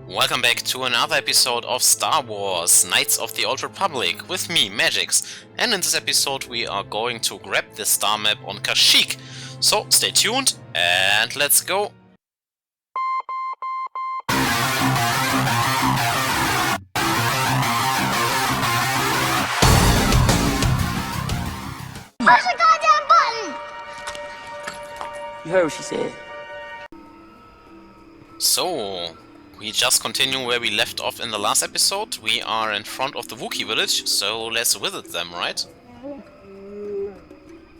Welcome back to another episode of Star Wars Knights of the Old Republic with me, Magix, and in this episode we are going to grab the star map on Kashyyyk. So stay tuned and let's go! Push the goddamn button! You heard what she said. So, we just continue where we left off in the last episode. We are in front of the Wookiee village, so let's visit them, right?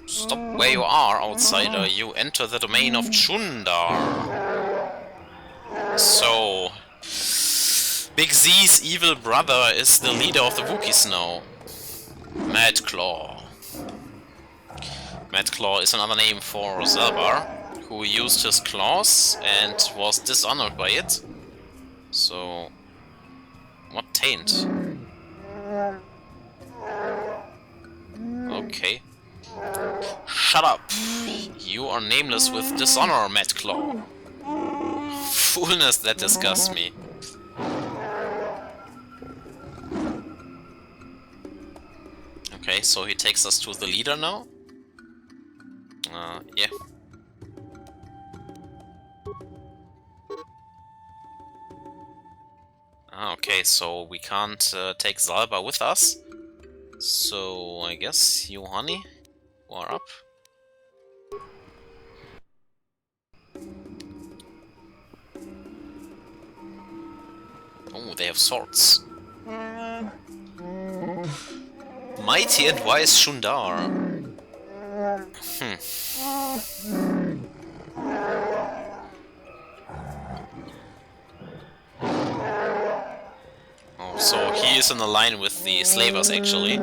Stop where you are, outsider. You enter the domain of Chundar. So, Big Z's evil brother is the leader of the Wookiees now. Mad Claw. Mad Claw is another name for Zalbar, who used his claws and was dishonored by it. So, what taint? Okay. Shut up! You are nameless with dishonor, Mad Claw. Foolness, that disgusts me. Okay, so he takes us to the leader now? Yeah. Okay, so we can't take Zalba with us. So I guess you, honey, are up. Oh, they have swords. Mighty and wise Chundar. Oh, so he is in a line with the slavers, actually.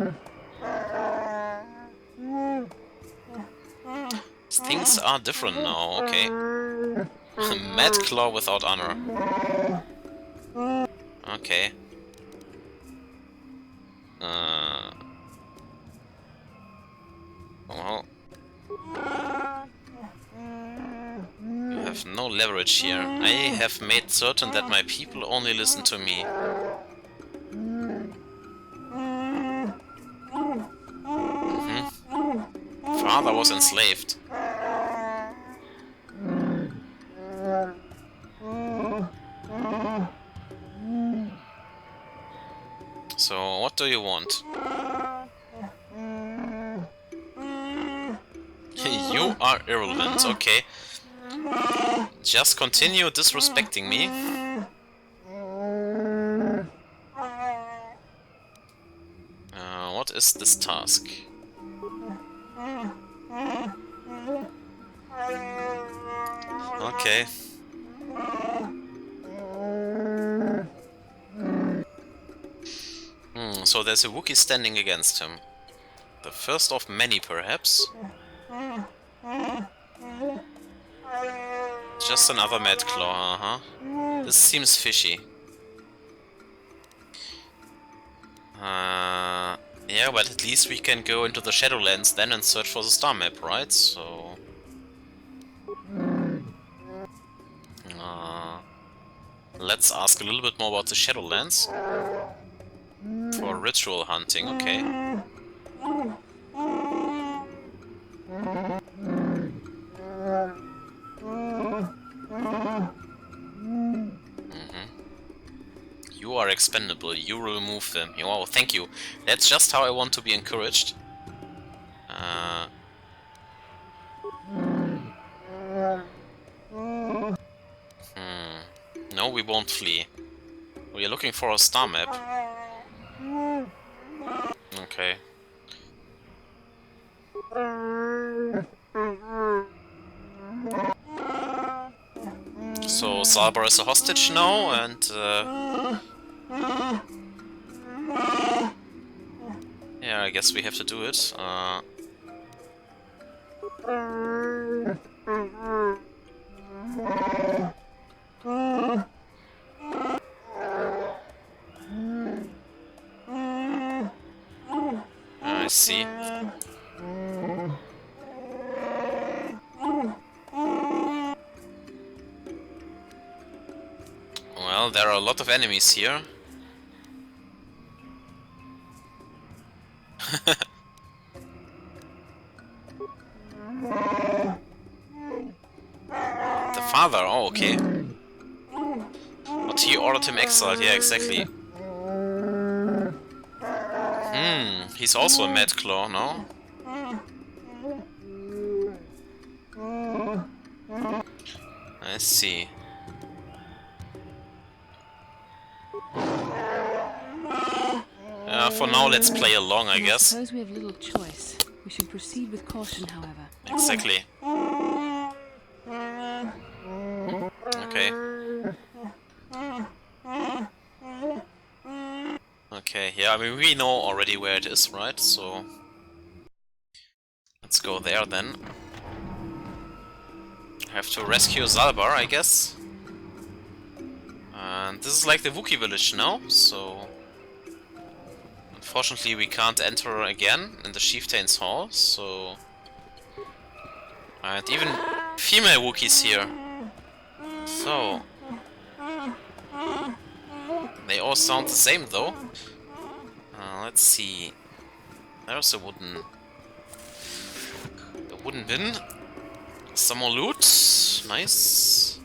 Things are different now, okay. Mad Claw without honor. Okay. Well. You have no leverage here. I have made certain that my people only listen to me. Father was enslaved. So, what do you want? You are irrelevant, okay. Just continue disrespecting me. What is this task? Okay. So there's a Wookiee standing against him. The first of many, perhaps? Just another Mad Claw, This seems fishy. Yeah, but at least we can go into the Shadowlands then and search for the star map, right? So... let's ask a little bit more about the Shadowlands. For ritual hunting, okay. You are expendable, you remove them. Oh, thank you. That's just how I want to be encouraged. No, we won't flee. We are looking for a star map. Okay. So Zalbar is a hostage now, and yeah, I guess we have to do it. I see. Well, there are a lot of enemies here. The father, oh okay. But he ordered him exiled, yeah, exactly. He's also a Mad Claw, no? I see. For now, let's play along, I guess. I suppose we have little choice. We should proceed with caution, however. Exactly. Okay. Okay, yeah, I mean, we know already where it is, right? So... let's go there, then. Have to rescue Zalbar, I guess. And this is like the Wookiee village now, so... unfortunately, we can't enter again in the Chieftain's Hall, so... and even female Wookiees here. So... they all sound the same, though. Let's see... there's a wooden bin. Some more loot. Nice.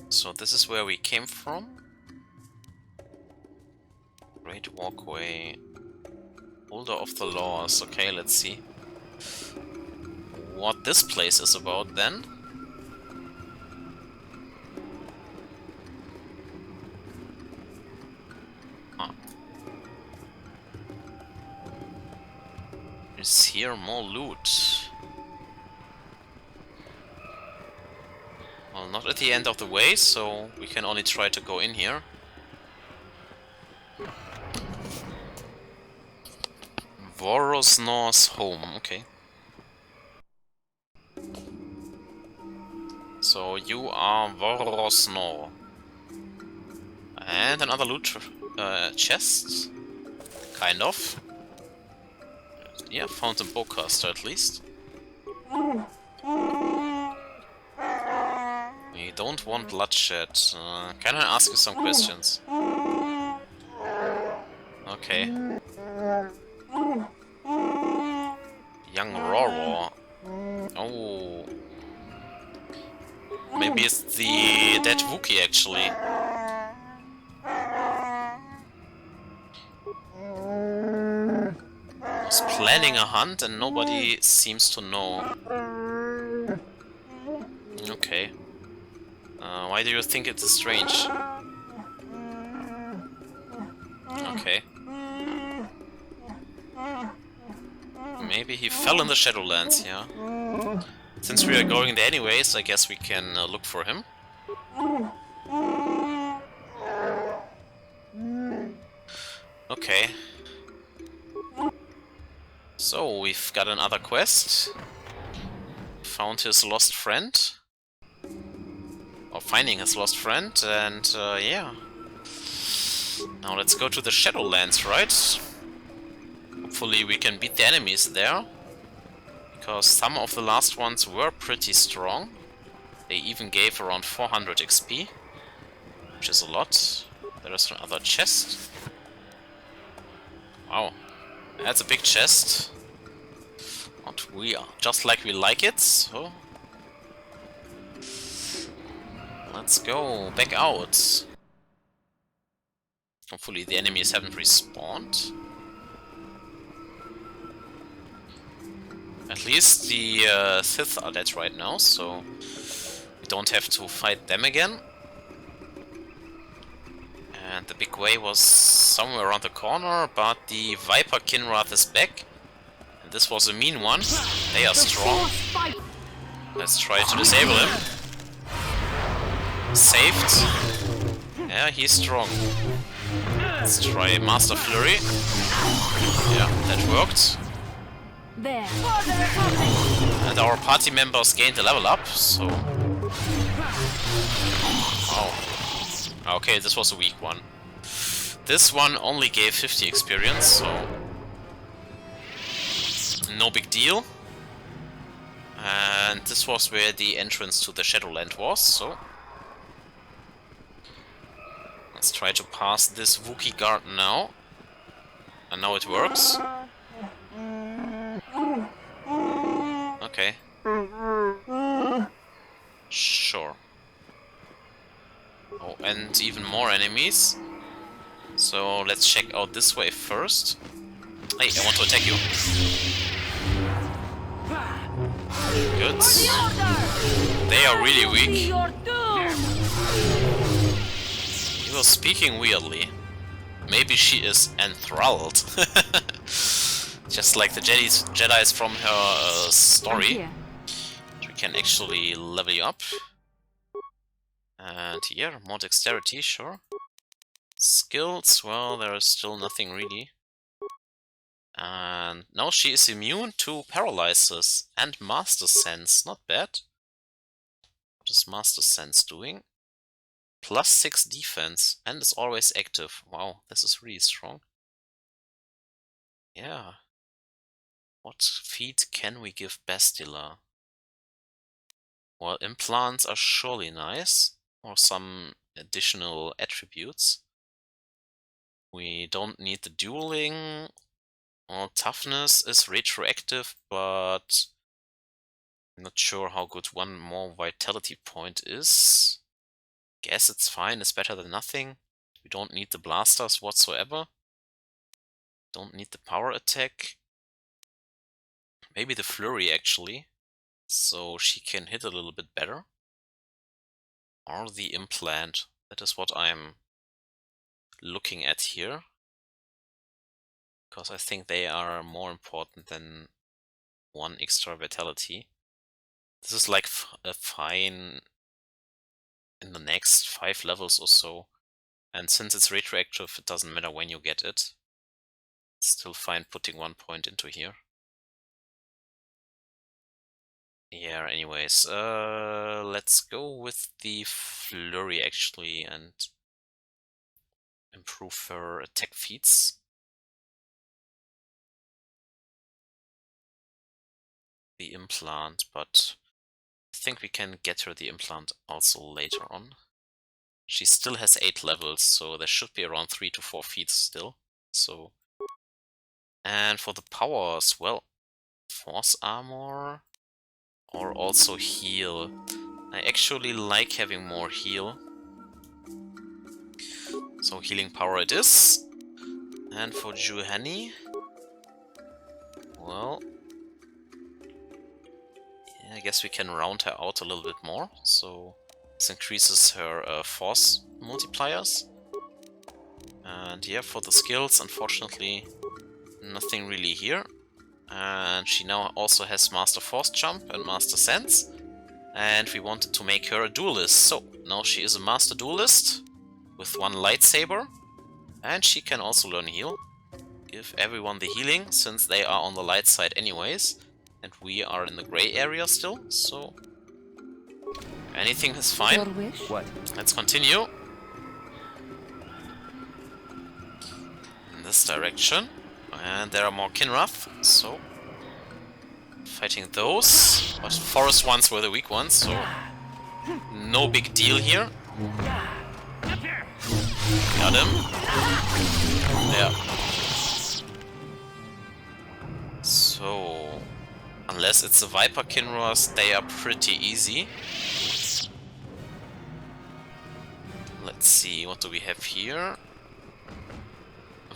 So this is where we came from. Great walkway. Holder of the laws. Okay, let's see what this place is about then. Is here more loot? Well, not at the end of the way, so we can only try to go in here. Vorosnor's home, okay. So you are Vorosnor. And another loot chest. Kind of. Yeah, found a bowcaster at least. We don't want bloodshed. Can I ask you some questions? Okay. Young Roro. Oh. Maybe it's the dead Wookiee actually. Was planning a hunt and nobody seems to know. Okay. Why do you think it's strange? Okay. Maybe he fell in the Shadowlands, yeah. Since we are going there anyways, I guess we can look for him. Okay. So, we've got another quest. Found his lost friend. Or finding his lost friend, and yeah. Now let's go to the Shadowlands, right? Hopefully we can beat the enemies there. Because some of the last ones were pretty strong. They even gave around 400 XP. Which is a lot. There is another chest. Wow. That's a big chest. But we are just like we like it, so... let's go back out. Hopefully the enemies haven't respawned. At least the Sith are dead right now, so we don't have to fight them again. And the big way was somewhere around the corner, but the Viper Kinrath is back. And this was a mean one. They are strong. Let's try to disable him. Saved. Yeah, he's strong. Let's try Master Flurry. Yeah, that worked. There. And our party members gained a level up, so... oh. Okay, this was a weak one. This one only gave 50 experience, so... no big deal. And this was where the entrance to the Shadowland was, so... Let's try to pass this Wookiee guard now. And now it works. Okay. Sure. Oh, and even more enemies. So let's check out this way first. Hey, I want to attack you. Good. They are really weak. You are speaking weirdly. Maybe she is enthralled. Just like the Jedi's from her story. We can actually level you up. And here, more dexterity, sure. Skills, well, there is still nothing really. And now she is immune to paralysis and Master Sense. Not bad. What is Master Sense doing? +6 defense and is always active. Wow, this is really strong. Yeah. What feat can we give Bastila? Well, implants are surely nice. Or some additional attributes. We don't need the dueling. Well, toughness is retroactive, but I'm not sure how good one more vitality point is. Guess it's fine, it's better than nothing. We don't need the blasters whatsoever. Don't need the power attack. Maybe the flurry actually, so she can hit a little bit better. Or the implant, that is what I'm looking at here. Because I think they are more important than one extra vitality. This is like a fine in the next 5 levels or so. And since it's retroactive, it doesn't matter when you get it. It's still fine putting 1 point into here. Yeah, anyways, let's go with the flurry actually and improve her attack feats. The implant, but I think we can get her the implant also later on. She still has 8 levels, so there should be around 3 to 4 feats still. So, and for the powers, well, force armor or also heal. I actually like having more heal. So healing power it is. And for Juhani, well, yeah, I guess we can round her out a little bit more. So this increases her force multipliers. And yeah, for the skills, unfortunately, nothing really here. And she now also has Master Force Jump and Master Sense. And we wanted to make her a duelist. So now she is a Master Duelist with 1 lightsaber. And she can also learn heal. Give everyone the healing, since they are on the light side anyways. And we are in the gray area still, so anything is fine. Your wish? What? Let's continue. In this direction. And there are more Kinrath, so fighting those. But forest ones were the weak ones, so no big deal here. Got him. Yeah. So, unless it's the Viper Kinraths, they are pretty easy. Let's see, what do we have here?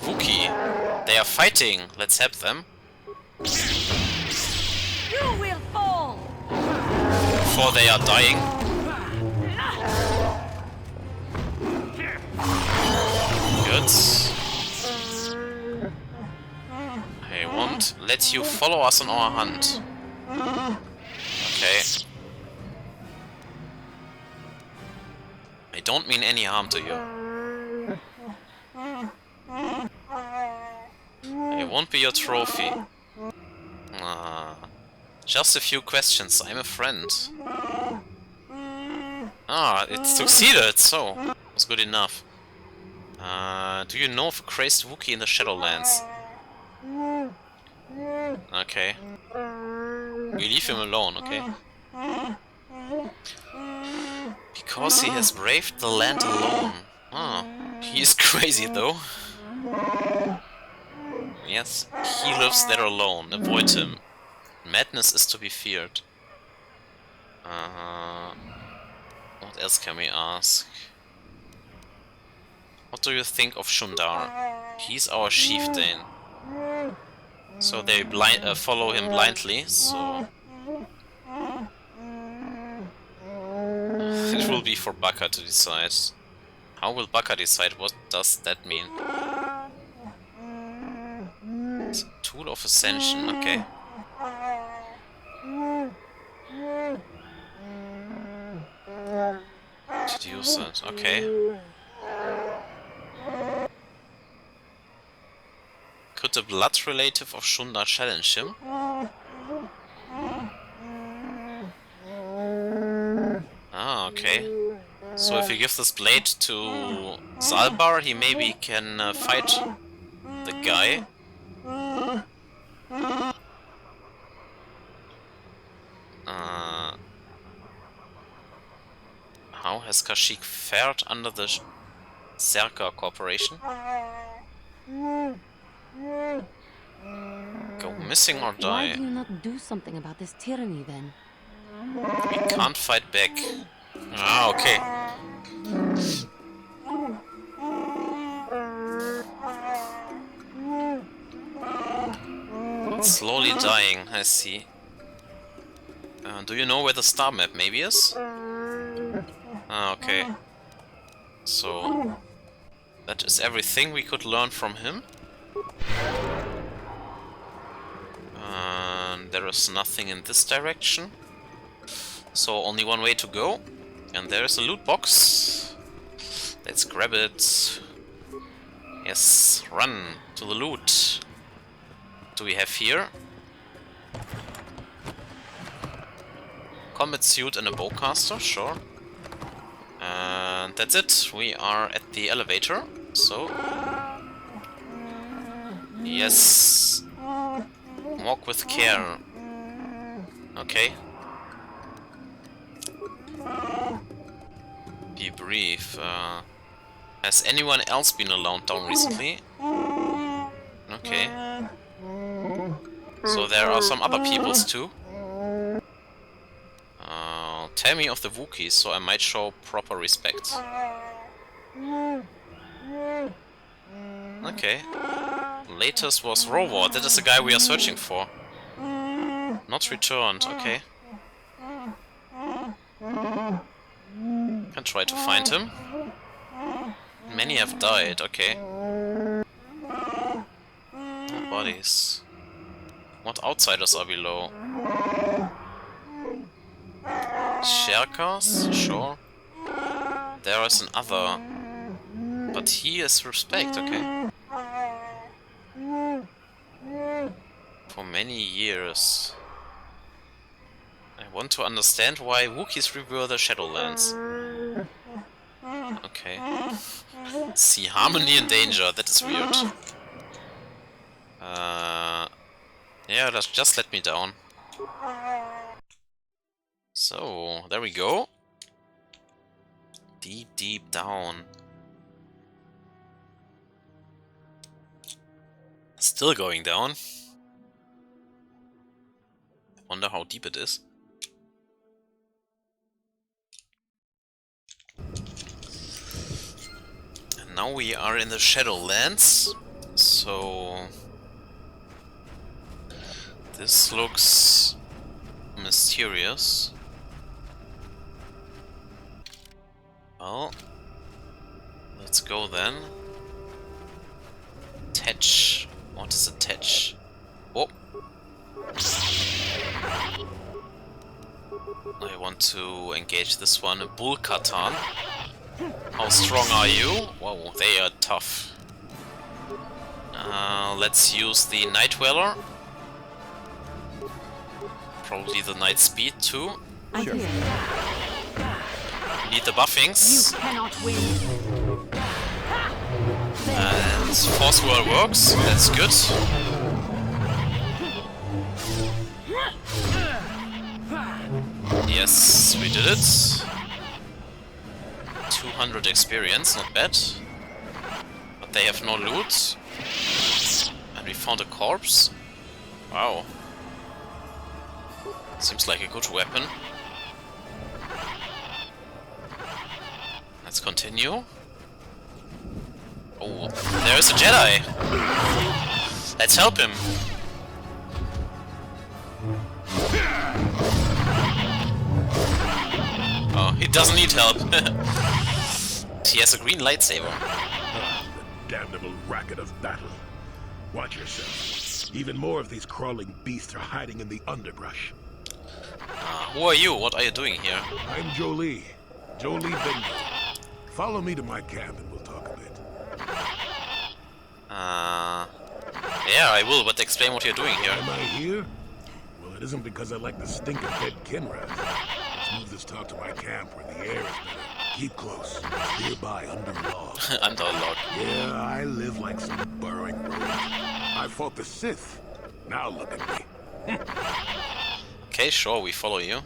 Wookiee. They are fighting. Let's help them. You will fall! Before they are dying. Good. I won't let you follow us on our hunt. Okay. I don't mean any harm to you. I won't be your trophy. Just a few questions, I'm a friend. It succeeded, so it's good enough. Do you know of a crazed Wookiee in the Shadowlands? Okay. We leave him alone, okay? Because he has braved the land alone. Ah, he is crazy though. Yes, he lives there alone. Avoid him. Madness is to be feared. What else can we ask? What do you think of Shundar? He's our chieftain. So they follow him blindly, so... It will be for Baka to decide. How will Baka decide? What does that mean? It's a tool of ascension, okay. Did use that, okay. Could the blood relative of Shunda challenge him? Ah, okay. So if you give this blade to Zalbar, he maybe can fight the guy. How has Kashyyyk fared under the Zerka Corporation? Go missing or Why die? do you not do something about this tyranny then? We can't fight back. Ah, okay. It's slowly dying, I see. Do you know where the star map maybe is? Ah, okay. So... that is everything we could learn from him. There is nothing in this direction. So only one way to go. And there is a loot box. Let's grab it. Yes, run to the loot. What do we have here? Combat suit and a bowcaster, sure. And that's it. We are at the elevator. So... yes. Walk with care. Okay. Be brief. Has anyone else been alone down recently? Okay. So there are some other peoples too. Tell me of the Wookiees, so I might show proper respect. Okay. Latest was Rovar. That is the guy we are searching for. Not returned, okay. Can try to find him. Many have died, okay. No bodies. What outsiders are below? Sherkas? Sure. There is another. But he is respect, okay. For many years. I want to understand why Wookiees revere the Shadowlands. Okay. See harmony and danger, that is weird. Yeah, just let me down. So, there we go. Deep, deep down. Still going down. I wonder how deep it is. And now we are in the Shadowlands. So... this looks mysterious. Well, let's go then. Tetch. What is a tetch? Oh! I want to engage this one. A bull katan. How strong are you? Whoa, they are tough. Let's use the Night Dweller. Probably the Night Speed too. I hear you. Need the buffings. You cannot win. And Force Whirl works, that's good. Yes, we did it. 200 experience, not bad. But they have no loot. And we found a corpse. Wow. Seems like a good weapon. Let's continue. Oh, there's a Jedi! Let's help him! Oh, he doesn't need help. He has a green lightsaber. The damnable racket of battle. Watch yourself. Even more of these crawling beasts are hiding in the underbrush. Who are you? What are you doing here? I'm Jolie. Jolie Bingo. Follow me to my camp and we'll talk a bit. Yeah, I will, but explain what you're doing here. Am I here? Well, it isn't because I like the stink of dead Kinraz. Let's move this talk to my camp where the air is better. Keep close. Nearby, under log. Under log. Yeah, I live like some burrowing rodent. I fought the Sith. Now look at me. Okay, sure, we follow you.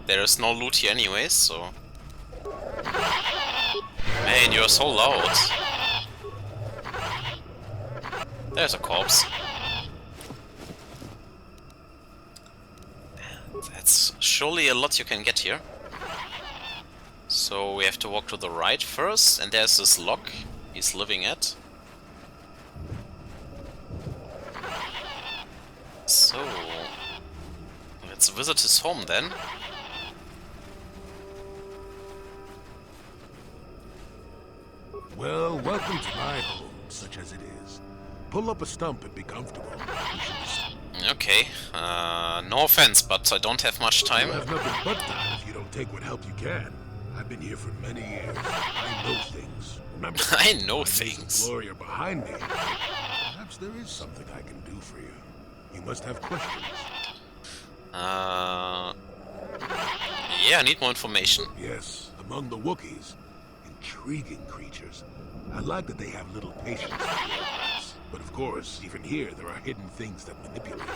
There is no loot here anyways, so... Man, you're so loud. There's a corpse. That's surely a lot you can get here. So we have to walk to the right first, and there's this lock he's living at. So... let's visit his home then. Well, welcome to my home, such as it is. Pull up a stump and be comfortable. Okay, no offense, but I don't have much time. You'll have nothing but time if you don't take what help you can. I've been here for many years. I know things. Remember, I know there's things. a warrior behind me. Perhaps there is something I can do for you. You must have questions. Yeah, I need more information. Yes, among the Wookiees, intriguing creatures. I like that they have little patience for bureaucrats. But of course, even here, there are hidden things that manipulate.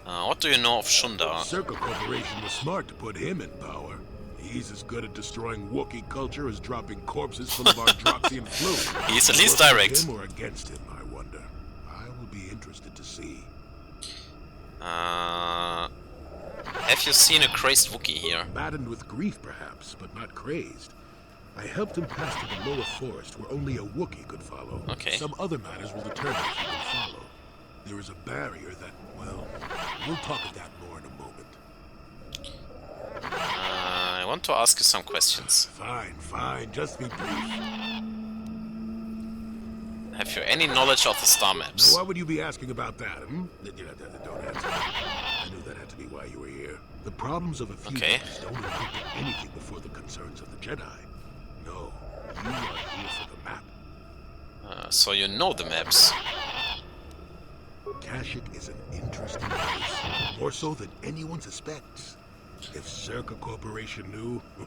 What do you know of Shundar? Circle Corporation was smart to put him in power. He's as good at destroying Wookiee culture as dropping corpses full of Ardroxian fluid. He's at least Work with direct. him or against him, I wonder. I will be interested to see. Have you seen a crazed Wookiee here? Maddened with grief, perhaps, but not crazed. I helped him pass to the lower forest where only a Wookiee could follow. Okay. Some other matters will determine if you can follow. There is a barrier that, well, we'll talk of that more in a moment. I want to ask you some questions. Fine, just be brief. Have you any knowledge of the star maps? Why would you be asking about that, Don't answer. I knew that had to be why you were here. The problems of a few Okay. guys don't amount to anything before the concerns of the Jedi. No, you are here for the map. So you know the maps. Kashyyyk is an interesting place, more so than anyone suspects. If Circa Corporation knew, the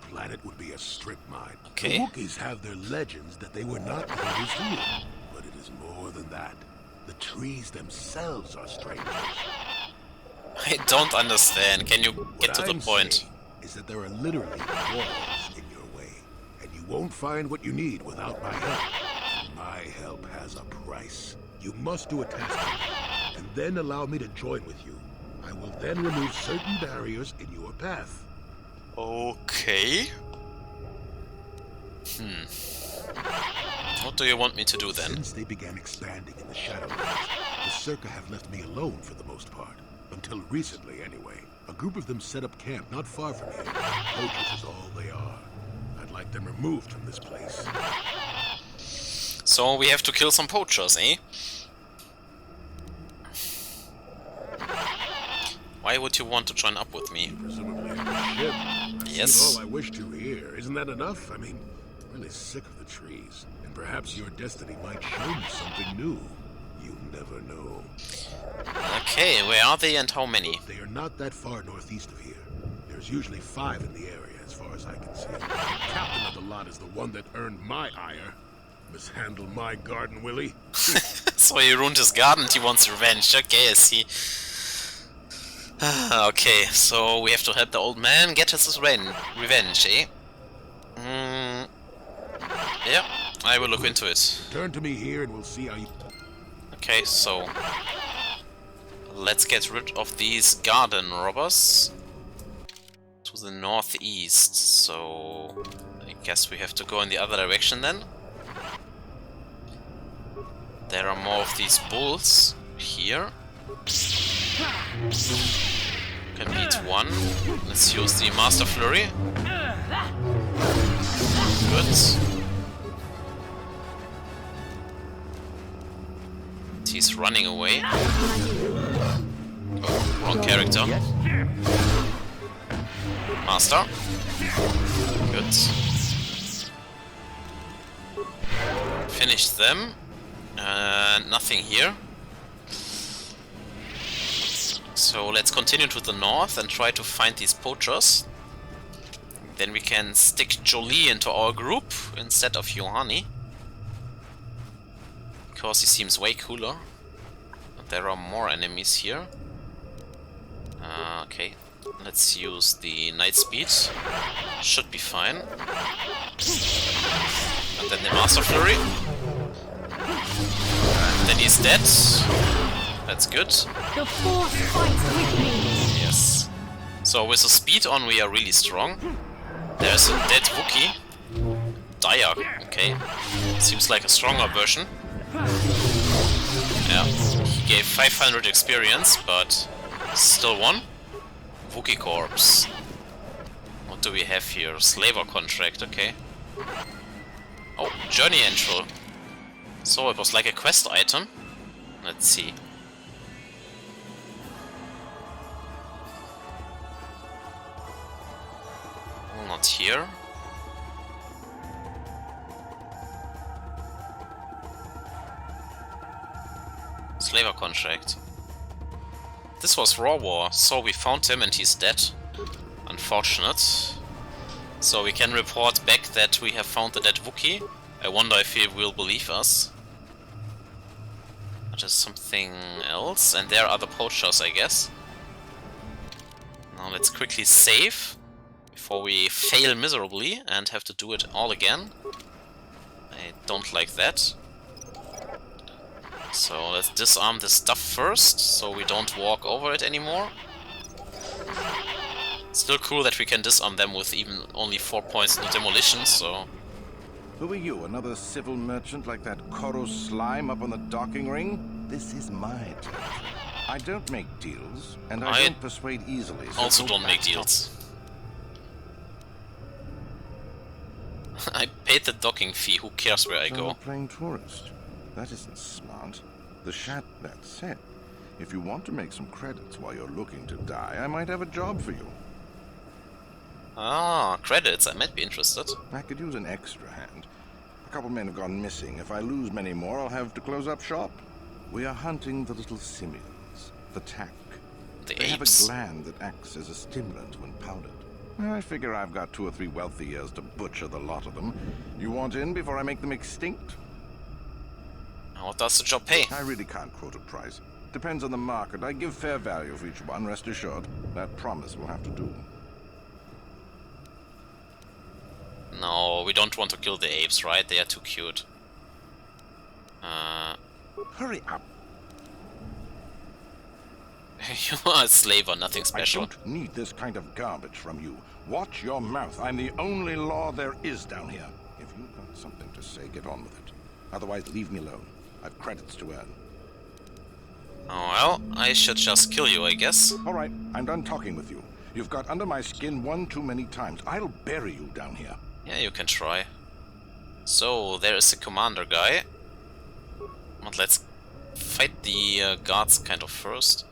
planet would be a strip mine. Okay. The Wookiees have their legends that they were not always here, but it is more than that. The trees themselves are strangers. I don't understand. Can you get to What the I'm point? saying is that there are literally walls in your way, and you won't find what you need without my help. My help has a price. You must do a task, and then allow me to join with you. I will then remove certain barriers in your path. Okay. What do you want me to do then? Since they began expanding in the Shadowlands, the Circa have left me alone for the most part. Until recently, anyway. A group of them set up camp not far from here. Poachers is all they are. I'd like them removed from this place. So we have to kill some poachers, eh? Why would you want to join up with me? Presumably on a ship. I've Yes. seen all I wish to here. Isn't that enough? I mean, I'm really sick of the trees. And perhaps your destiny might show me something new. You never know. Okay, where are they and how many? They are not that far northeast of here. There's usually 5 in the area, as far as I can see. The captain of the lot is the one that earned my ire. Mishandle my garden, Willie. So he ruined his garden and he wants revenge. Okay, I see. Okay, so we have to help the old man get his revenge, eh? Yeah, I will look into it. Turn to me here and we'll see how you... Okay, so let's get rid of these garden robbers to the northeast. So I guess we have to go in the other direction then. There are more of these bulls here. Can beat one. Let's use the Master Flurry. Good. He's running away. Oh, wrong character. Master. Good. Finish them. Nothing here. So let's continue to the north and try to find these poachers. Then we can stick Jolie into our group instead of Yohani. Because he seems way cooler. There are more enemies here. Okay, let's use the night speed. Should be fine. And then the Master Flurry. And then he's dead. That's good. The force fights with me. Yes. So with the speed on we are really strong. There's a dead Wookiee. Dire, okay. Seems like a stronger version. Yeah, he gave 500 experience, but still won. Wookiee corpse. What do we have here? Slaver contract, okay. Oh, journey intro. So it was like a quest item. Let's see. Oh, not here. Slaver contract. This was Raw War, so we found him and he's dead. Unfortunate. So we can report back that we have found the dead Wookiee. I wonder if he will believe us. That is something else, and there are other poachers, I guess. Now let's quickly save before we fail miserably and have to do it all again. I don't like that. So let's disarm this stuff first, so we don't walk over it anymore. Still cool that we can disarm them with even only 4 points in demolition, so... Who are you, another civil merchant like that Koro slime up on the docking ring? This is my territory. I don't make deals, and I don't persuade easily. So also don't make deals. I paid the docking fee, who cares where I go? I'm a plain tourist. That isn't smart. That said, if you want to make some credits while you're looking to die, I might have a job for you. Ah, credits, I might be interested. I could use an extra hand. A couple men have gone missing. If I lose many more, I'll have to close up shop. We are hunting the little simians, the tack. The They have a apes. gland that acts as a stimulant when powdered. I figure I've got 2 or 3 wealthy years to butcher the lot of them. You want in before I make them extinct? What does the job pay? I really can't quote a price. Depends on the market. I give fair value for each one, rest assured. That promise will have to do. No, we don't want to kill the apes, right? They are too cute. Hurry up. You are a slaver, nothing special. I don't need this kind of garbage from you. Watch your mouth. I'm the only law there is down here. If you've got something to say, get on with it. Otherwise, leave me alone. I've credits to earn. Oh well, I should just kill you, I guess. All right, I'm done talking with you. You've got under my skin one too many times. I'll bury you down here. Yeah, you can try. So, there is a commander guy. But let's fight the guards kind of first.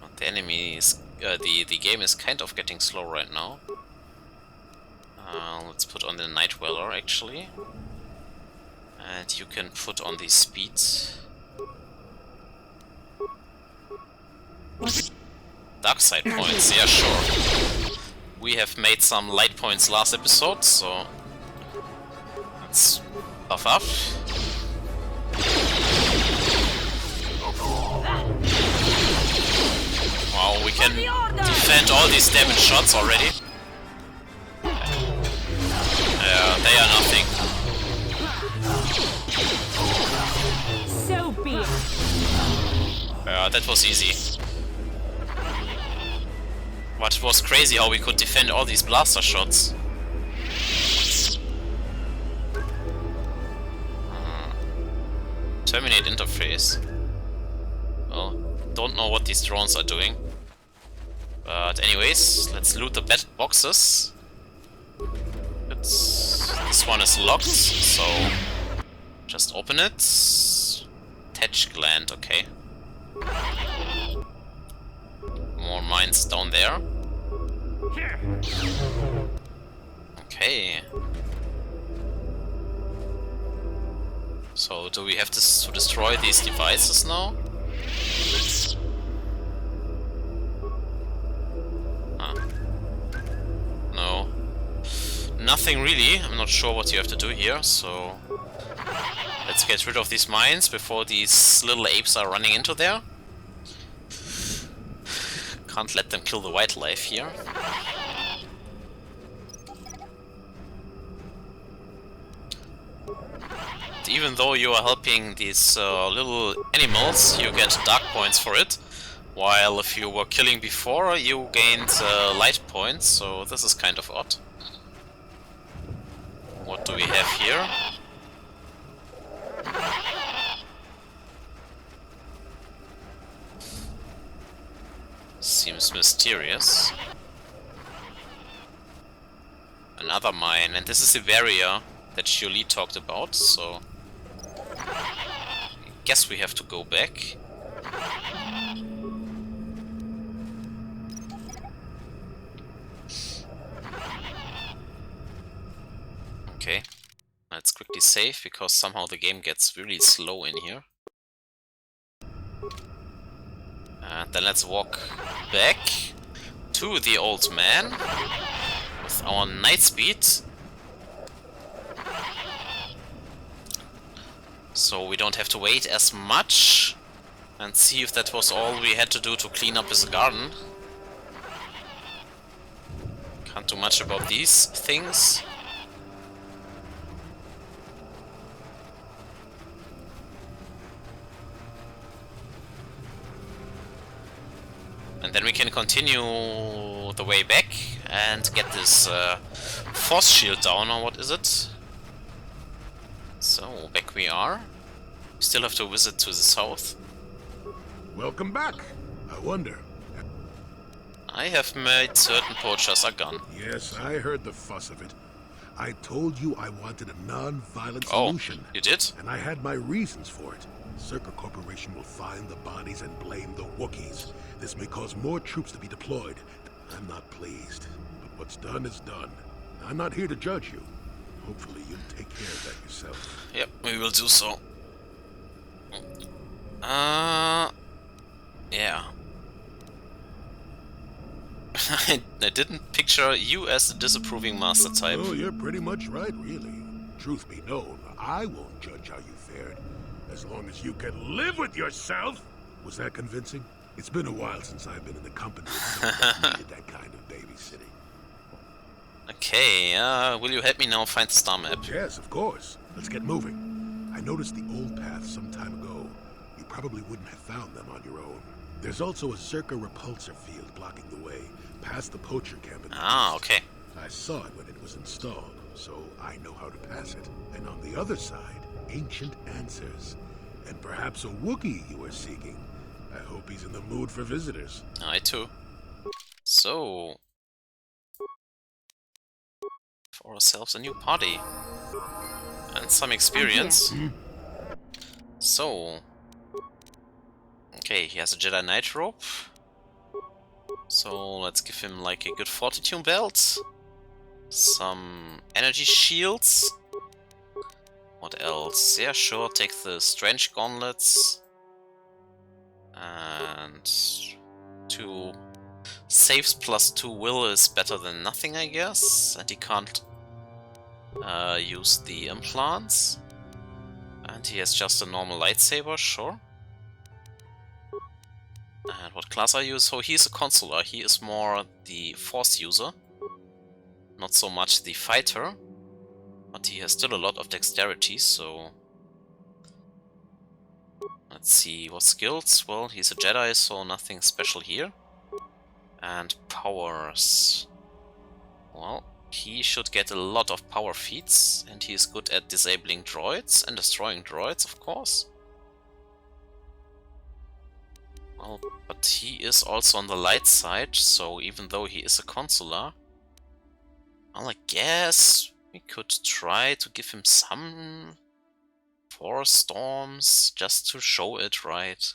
But the enemy is... the game is kind of getting slow right now. Let's put on the Night Dweller, actually. And you can put on the speed. Dark side points, yeah, sure. We have made some light points last episode, so let's buff up. we can defend all these damage shots already. They are nothing. So be it. That was easy. But it was crazy how we could defend all these blaster shots. Terminate interface. Well, don't know what these drones are doing. But anyways, let's loot the bed boxes. This one is locked, so just open it. Attach gland, okay. More mines down there. Okay. So, do we have to destroy these devices now? No. Nothing really. I'm not sure what you have to do here, so... Let's get rid of these mines before these little apes are running into there. Can't let them kill the wildlife here. Even though you are helping these little animals, you get dark points for it. While if you were killing before, you gained light points, so this is kind of odd. What do we have here? Seems mysterious. Another mine, and this is the barrier that Jolie talked about, so... I guess we have to go back. Okay. Let's quickly save, because somehow the game gets really slow in here. And then let's walk back to the old man with our night speed. So we don't have to wait as much, and see if that was all we had to do to clean up his garden. Can't do much about these things. And then we can continue the way back and get this force shield down, or what is it? So, back we are. We still have to visit to the south. Welcome back. I wonder. I have made certain poachers a gun. Yes, I heard the fuss of it. I told you I wanted a non-violent Oh, solution. you did? And I had my reasons for it. Circa Corporation will find the bodies and blame the Wookiees. This may cause more troops to be deployed. I'm not pleased. But what's done is done. I'm not here to judge you. Hopefully you'll take care of that yourself. Yep, we will do so. Yeah. I didn't picture you as the disapproving master type. Oh, you're pretty much right, really. Truth be known, I won't judge how you fared. As long as you can live with yourself! Was that convincing? It's been a while since I've been in the company that needed that kind of babysitting. Okay, will you help me now find the star map? Yes, of course. Let's get moving. I noticed the old path some time ago. You probably wouldn't have found them on your own. There's also a Circa repulsor field blocking the way, past the poacher camp. Ah, okay. I saw it when it was installed, so I know how to pass it. And on the other side, ancient answers. And perhaps a Wookiee you are seeking. I hope he's in the mood for visitors. I too. So... for ourselves a new party. And some experience. So... okay, he has a Jedi Knight robe. So let's give him like a good fortitude belt. Some energy shields. What else? Yeah, sure, take the strange gauntlets. And 2 saves plus 2 will is better than nothing, I guess. And he can't use the implants. And he has just a normal lightsaber, sure. And what class are you? So he's a consular. He is more the force user. Not so much the fighter. But he has still a lot of dexterity, so... Let's see, what skills? Well, he's a Jedi, so nothing special here. And powers... Well, he should get a lot of power feats, and he is good at disabling droids and destroying droids, of course. Well, but he is also on the light side, so even though he is a consular, well, I guess we could try to give him some Force Storms just to show it, right?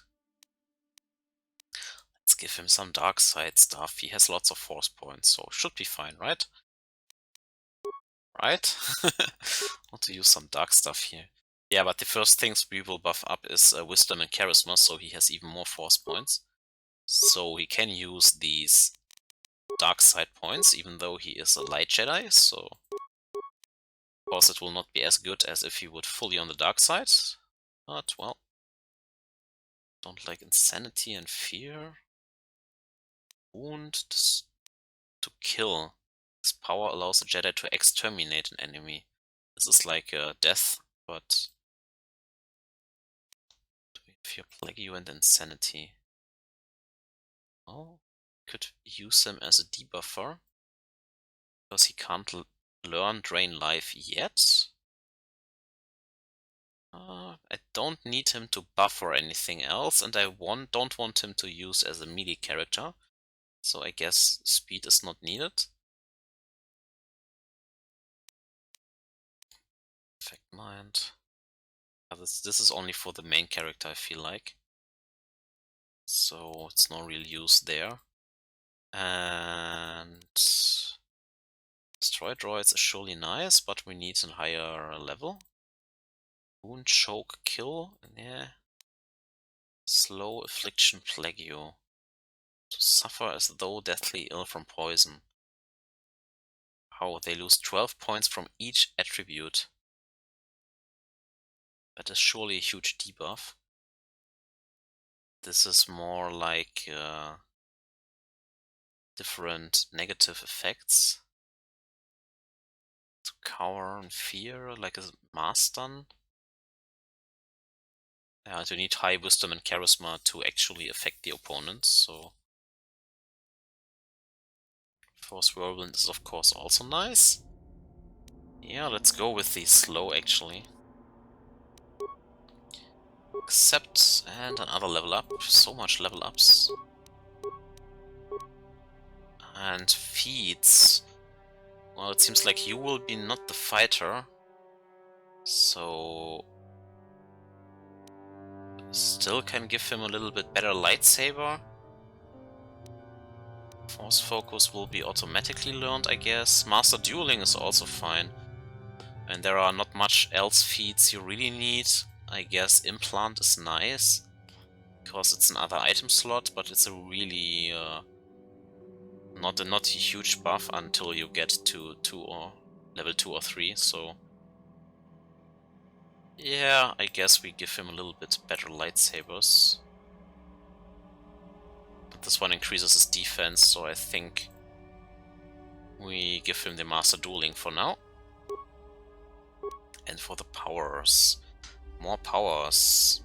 Let's give him some dark side stuff. He has lots of force points, so should be fine, right? Right? Want to use some dark stuff here. Yeah, but the first things we will buff up is Wisdom and Charisma, so he has even more force points. So he can use these dark side points, even though he is a light Jedi, so... Of course it will not be as good as if he would fully on the dark side. But, well... Don't like Insanity and Fear. Wound to kill. This power allows a Jedi to exterminate an enemy. This is like death, but... Fear, Plague You, and Insanity. Oh, could use him as a debuffer. Because he can't learn Drain Life yet. I don't need him to buff or anything else, and I don't want him to use as a melee character. So I guess speed is not needed. Effect Mind. This is only for the main character, I feel like. So it's no real use there. And Destroy Droids is surely nice, but we need a higher level. Wound, Choke, Kill. Yeah. Slow, Affliction, Plague You. To suffer as though deathly ill from poison. How? They lose 12 points from each attribute. That is surely a huge debuff. This is more like different negative effects. To cower and fear, like a mass stun. Yeah, you need high wisdom and charisma to actually affect the opponents, so... Force Whirlwind is of course also nice. Yeah, let's go with the slow actually. Accept, and another level up. So much level ups. And feats. Well, it seems like you will be not the fighter. So... Still can give him a little bit better lightsaber. Force Focus will be automatically learned, I guess. Master Dueling is also fine. And there are not much else feats you really need. I guess Implant is nice. Because it's another item slot, but it's a really... not a huge buff until you get to level 2 or 3, so... Yeah, I guess we give him a little bit better lightsabers. But this one increases his defense, so I think we give him the Master Dueling for now. And for the powers, more powers.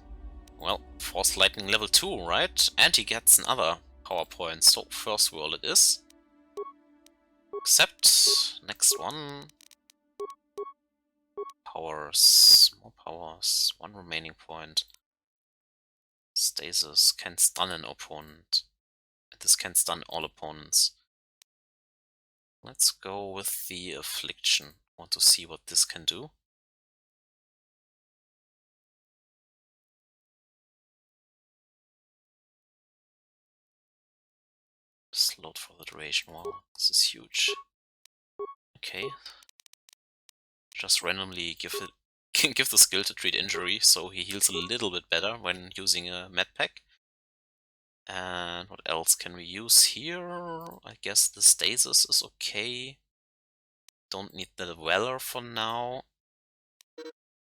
Well, Force Lightning level 2, right? And he gets another power point, so first roll it is. Accept, next one. Powers, more powers, one remaining point. Stasis can stun an opponent. This can stun all opponents. Let's go with the Affliction. Want to see what this can do. Slowed for the duration. Wow, this is huge. Okay. Just randomly give it give the skill to treat injury, so he heals a little bit better when using a med pack. And what else can we use here? I guess the stasis is okay. Don't need the Valor for now,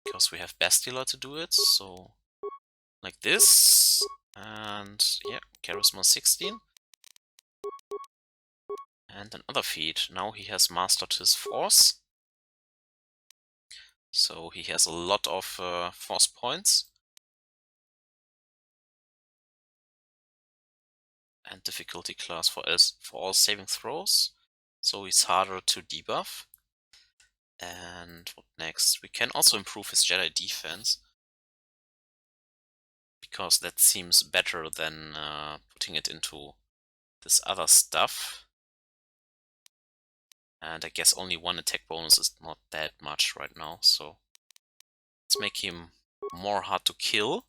because we have Bastila to do it, so like this. And yeah, Charisma 16. And another feat. Now he has mastered his force. So he has a lot of force points. And difficulty class for all saving throws. So he's harder to debuff. And what next? We can also improve his Jedi defense. Because that seems better than putting it into this other stuff. And I guess only one attack bonus is not that much right now, so let's make him more hard to kill.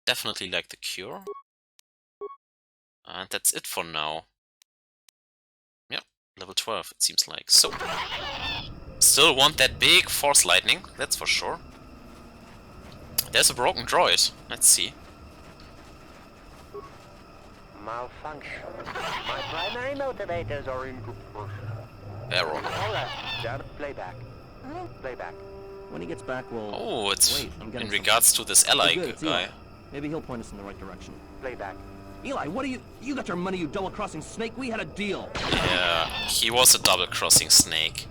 Definitely like the cure. And that's it for now. Yeah, level 12 it seems like. So, still want that big force lightning, that's for sure. There's a broken droid, let's see. Malfunction. My primary motivators are in good force. Error. Down playback. Playback. When he gets back, we'll... Oh, it's Wait, I'm getting in regards to this ally good, it's guy. Eli. Maybe he'll point us in the right direction. Playback. Eli, what are you... You got your money, you double-crossing snake? We had a deal. Yeah, he was a double-crossing snake.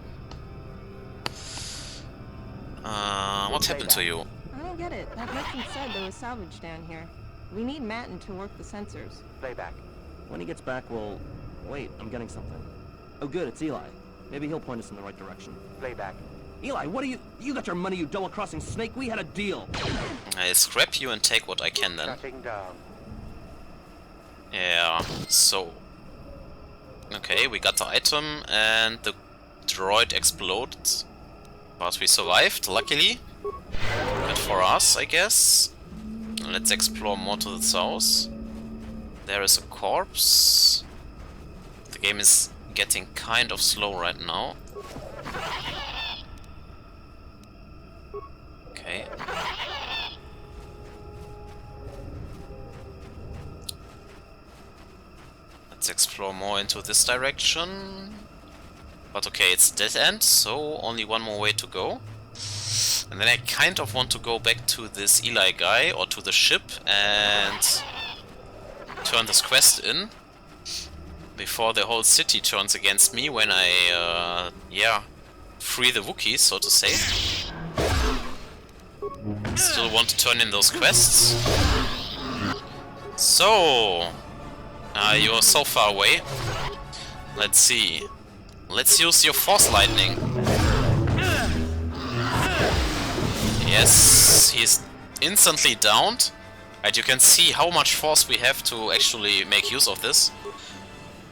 What happened to you? I don't get it. That merchant said there was salvage down here. We need Matten to work the sensors. Playback. When he gets back, we'll... Wait, I'm getting something. Oh good, it's Eli. Maybe he'll point us in the right direction. Playback. Eli, what are you... You got your money, you double-crossing snake? We had a deal. I scrap you and take what I can then. Shutting down. Yeah, so... Okay, we got the item and the droid exploded. But we survived, luckily. Good for us, I guess. Let's explore more to the south. There is a corpse. The game is getting kind of slow right now. Okay. Let's explore more into this direction. But okay, it's dead end, so only one more way to go. And then I kind of want to go back to this Eli guy, or to the ship, and turn this quest in. Before the whole city turns against me when I, yeah, free the Wookiees, so to say. Still want to turn in those quests. So, you're so far away. Let's see. Let's use your Force Lightning. Yes, he's instantly downed. And you can see how much force we have to actually make use of this.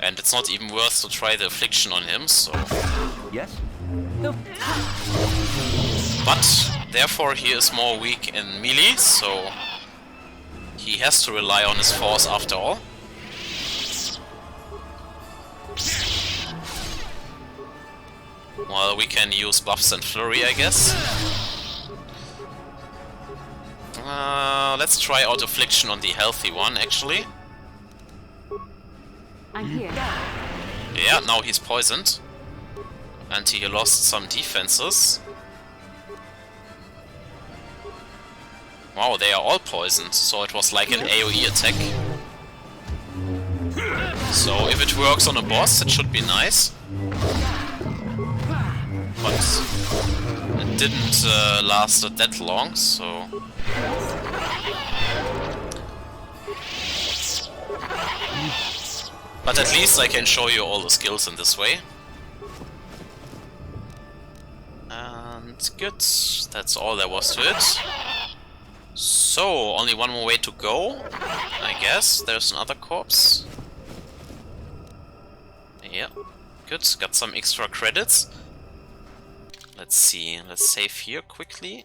And it's not even worth to try the affliction on him, so... Yes? But, therefore he is more weak in melee, so... he has to rely on his force after all. Well, we can use buffs and flurry, I guess. Let's try out affliction on the healthy one, actually. I'm here. Yeah, now he's poisoned. And he lost some defenses. Wow, they are all poisoned, so it was like an AoE attack. So if it works on a boss, it should be nice. But it didn't last that long, so... But at least I can show you all the skills in this way. And good, that's all there was to it. So, only one more way to go, I guess. There's another corpse. Yeah, good, got some extra credits. Let's see, let's save here quickly.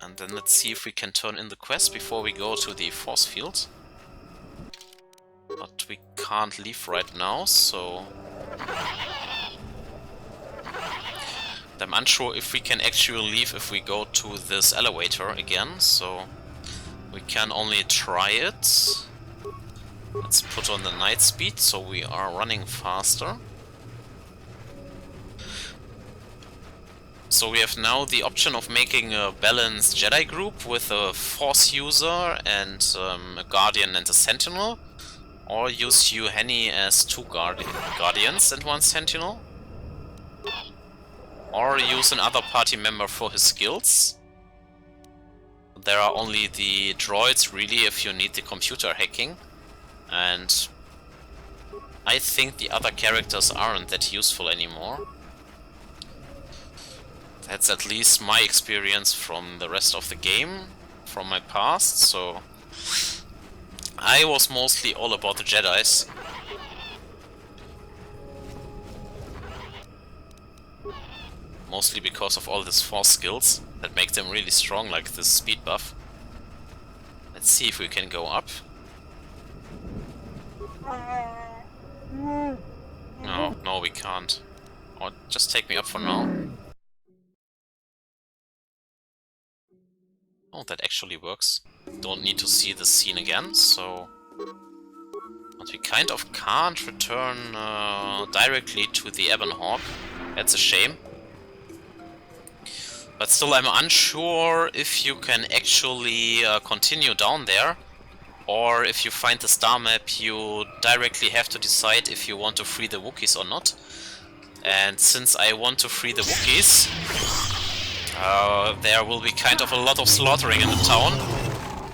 And then let's see if we can turn in the quest before we go to the force field. But we can't leave right now, so... I'm unsure if we can actually leave if we go to this elevator again, so... we can only try it. Let's put on the night speed, so we are running faster. So we have now the option of making a balanced Jedi group with a Force user and a Guardian and a Sentinel. Or use Henny as two Guardians and one Sentinel. Or use another party member for his skills. There are only the droids really if you need the computer hacking. And I think the other characters aren't that useful anymore. That's at least my experience from the rest of the game, from my past, so I was mostly all about the Jedis. Mostly because of all these Force skills that make them really strong, like this speed buff. Let's see if we can go up. No, we can't. Or just take me up for now. Oh, that actually works. Don't need to see this scene again, so... But we kind of can't return directly to the Ebon Hawk. That's a shame. But still, I'm unsure if you can actually continue down there. Or if you find the star map, you directly have to decide if you want to free the Wookiees or not. And since I want to free the Wookiees, there will be kind of a lot of slaughtering in the town.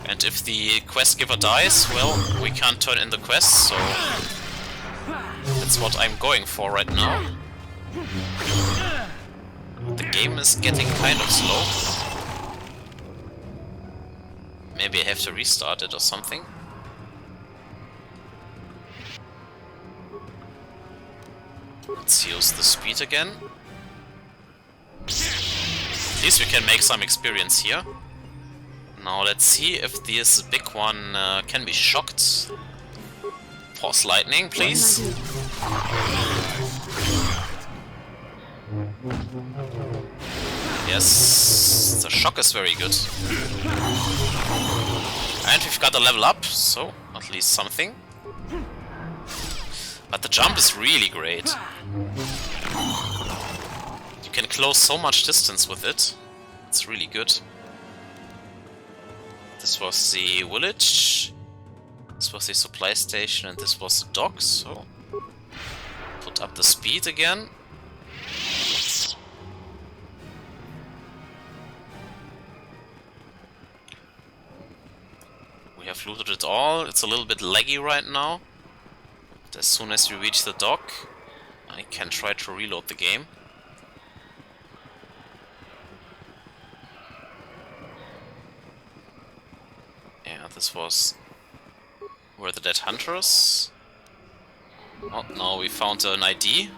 And if the quest giver dies, well, we can't turn in the quest, so that's what I'm going for right now. The game is getting kind of slow. Maybe I have to restart it or something. Let's use the speed again. At least we can make some experience here. Now let's see if this big one can be shocked. Force lightning, please. Yes, the shock is very good. And we've got a level up, so at least something. But the jump is really great. You can close so much distance with it. It's really good. This was the village. This was the supply station, and this was the dock, so... Put up the speed again. We have looted it all. It's a little bit laggy right now. But as soon as we reach the dock, I can try to reload the game. Yeah, this was... Were the dead hunters? Oh, no, we found an ID.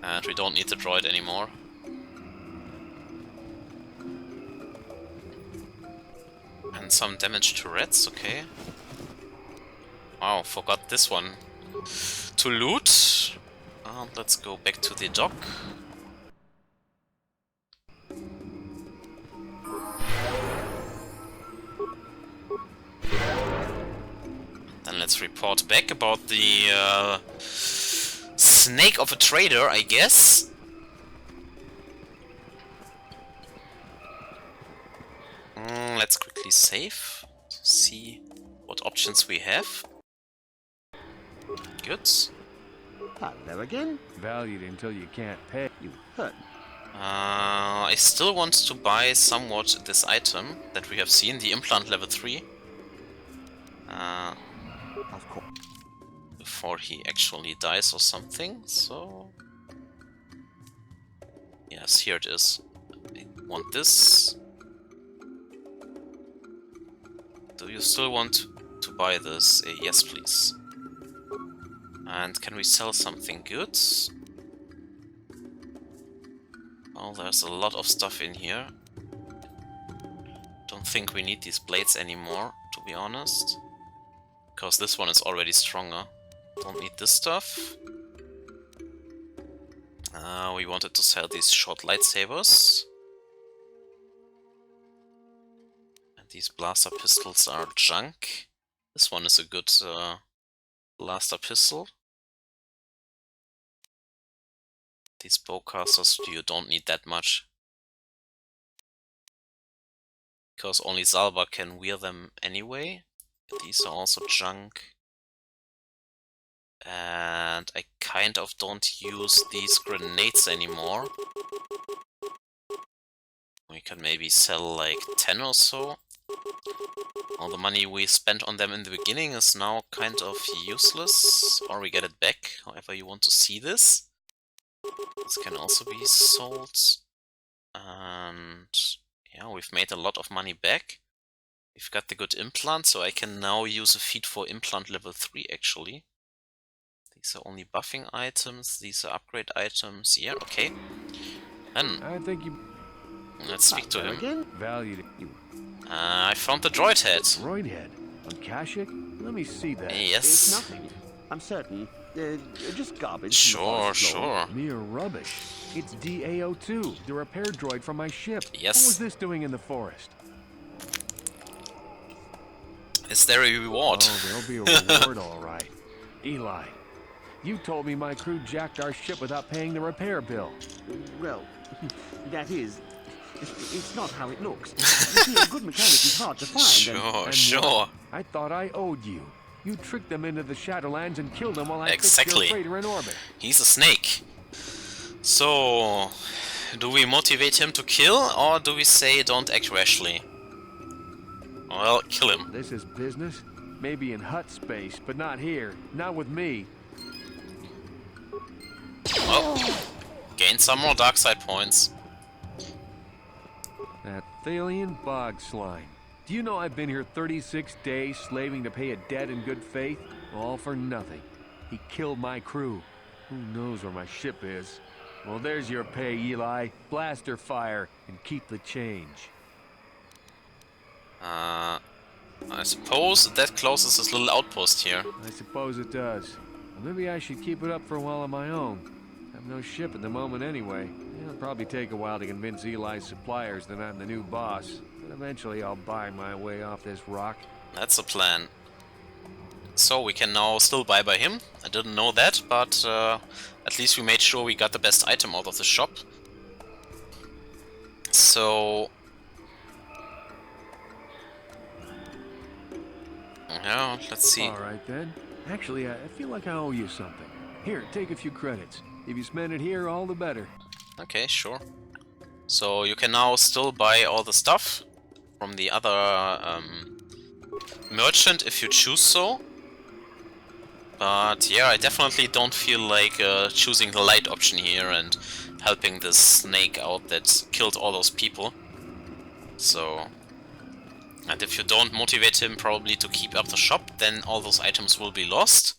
And we don't need the droid anymore. And some damage to rats, okay. Wow, forgot this one to loot. Let's go back to the dock. Then let's report back about the snake of a trader, I guess. Let's quickly save to see what options we have. Good. Hello again. Valued until you can't pay. You hurt. I still want to buy somewhat this item that we have seen, the implant level 3. Of course. Before he actually dies or something, so... Yes, here it is. I want this. Do you still want to buy this? Yes, please. And can we sell something good? Oh, there's a lot of stuff in here. Don't think we need these blades anymore, to be honest. Because this one is already stronger. Don't need this stuff. We wanted to sell these short lightsabers. And these blaster pistols are junk. This one is a good blaster pistol. These bowcasters, you don't need that much. Because only Zalba can wear them anyway. These are also junk. And I kind of don't use these grenades anymore. We can maybe sell like 10 or so. All the money we spent on them in the beginning is now kind of useless. Or we get it back, however you want to see this. This can also be sold. And yeah, we've made a lot of money back. We've got the good implant, so I can now use a feat for implant level 3 actually. These are only buffing items, these are upgrade items. Yeah, okay. Then I think you let's speak to him. Again? valued you. I found the droid head. Droid head on Kashyyyk? Let me see that. It's Yes. nothing. I'm certain. Just garbage. Sure, sure. Mere rubbish. It's DAO2, the repair droid from my ship. Yes. What was this doing in the forest? Is there a reward? Oh, there'll be a reward, all right. Eli, you told me my crew jacked our ship without paying the repair bill. Well, that is... It's not how it looks. You see, a good mechanic is hard to find. Sure, And sure. what? I thought I owed you. You tricked them into the Shadowlands and killed them while I fixed Exactly. your freighter in orbit. He's a snake. So, do we motivate him to kill, or do we say don't act rashly? Well, kill him. This is business. Maybe in hut space, but not here. Not with me. Oh, gain some more dark side points. That Thalian bog slime. Do you know I've been here 36 days slaving to pay a debt in good faith? All for nothing. He killed my crew. Who knows where my ship is? Well, there's your pay, Eli. Blaster fire and keep the change. I suppose that closes this little outpost here. I suppose it does. Well, maybe I should keep it up for a while on my own. I have no ship at the moment anyway. It'll probably take a while to convince Eli's suppliers that I'm the new boss. But eventually I'll buy my way off this rock. That's the plan. So we can now still buy by him. I didn't know that, but at least we made sure we got the best item out of the shop. So... yeah, let's see. Alright then. Actually, I feel like I owe you something. Here, take a few credits. If you spend it here, all the better. Okay, sure. So you can now still buy all the stuff from the other merchant if you choose so. But yeah, I definitely don't feel like choosing the light option here and helping this snake out that killed all those people. So... and if you don't motivate him probably to keep up the shop, then all those items will be lost.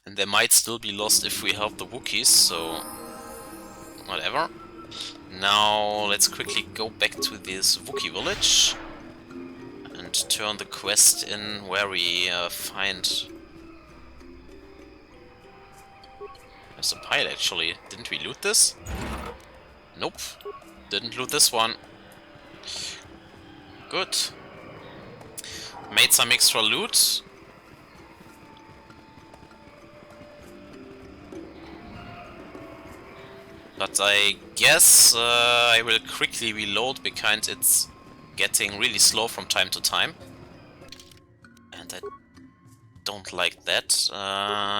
And they might still be lost if we help the Wookiees, so... whatever. Now let's quickly go back to this Wookiee village and turn the quest in where we find... there's a pile actually. Didn't we loot this? Nope. Didn't loot this one. Good. Made some extra loot. But I guess I will quickly reload because it's getting really slow from time to time. And I don't like that.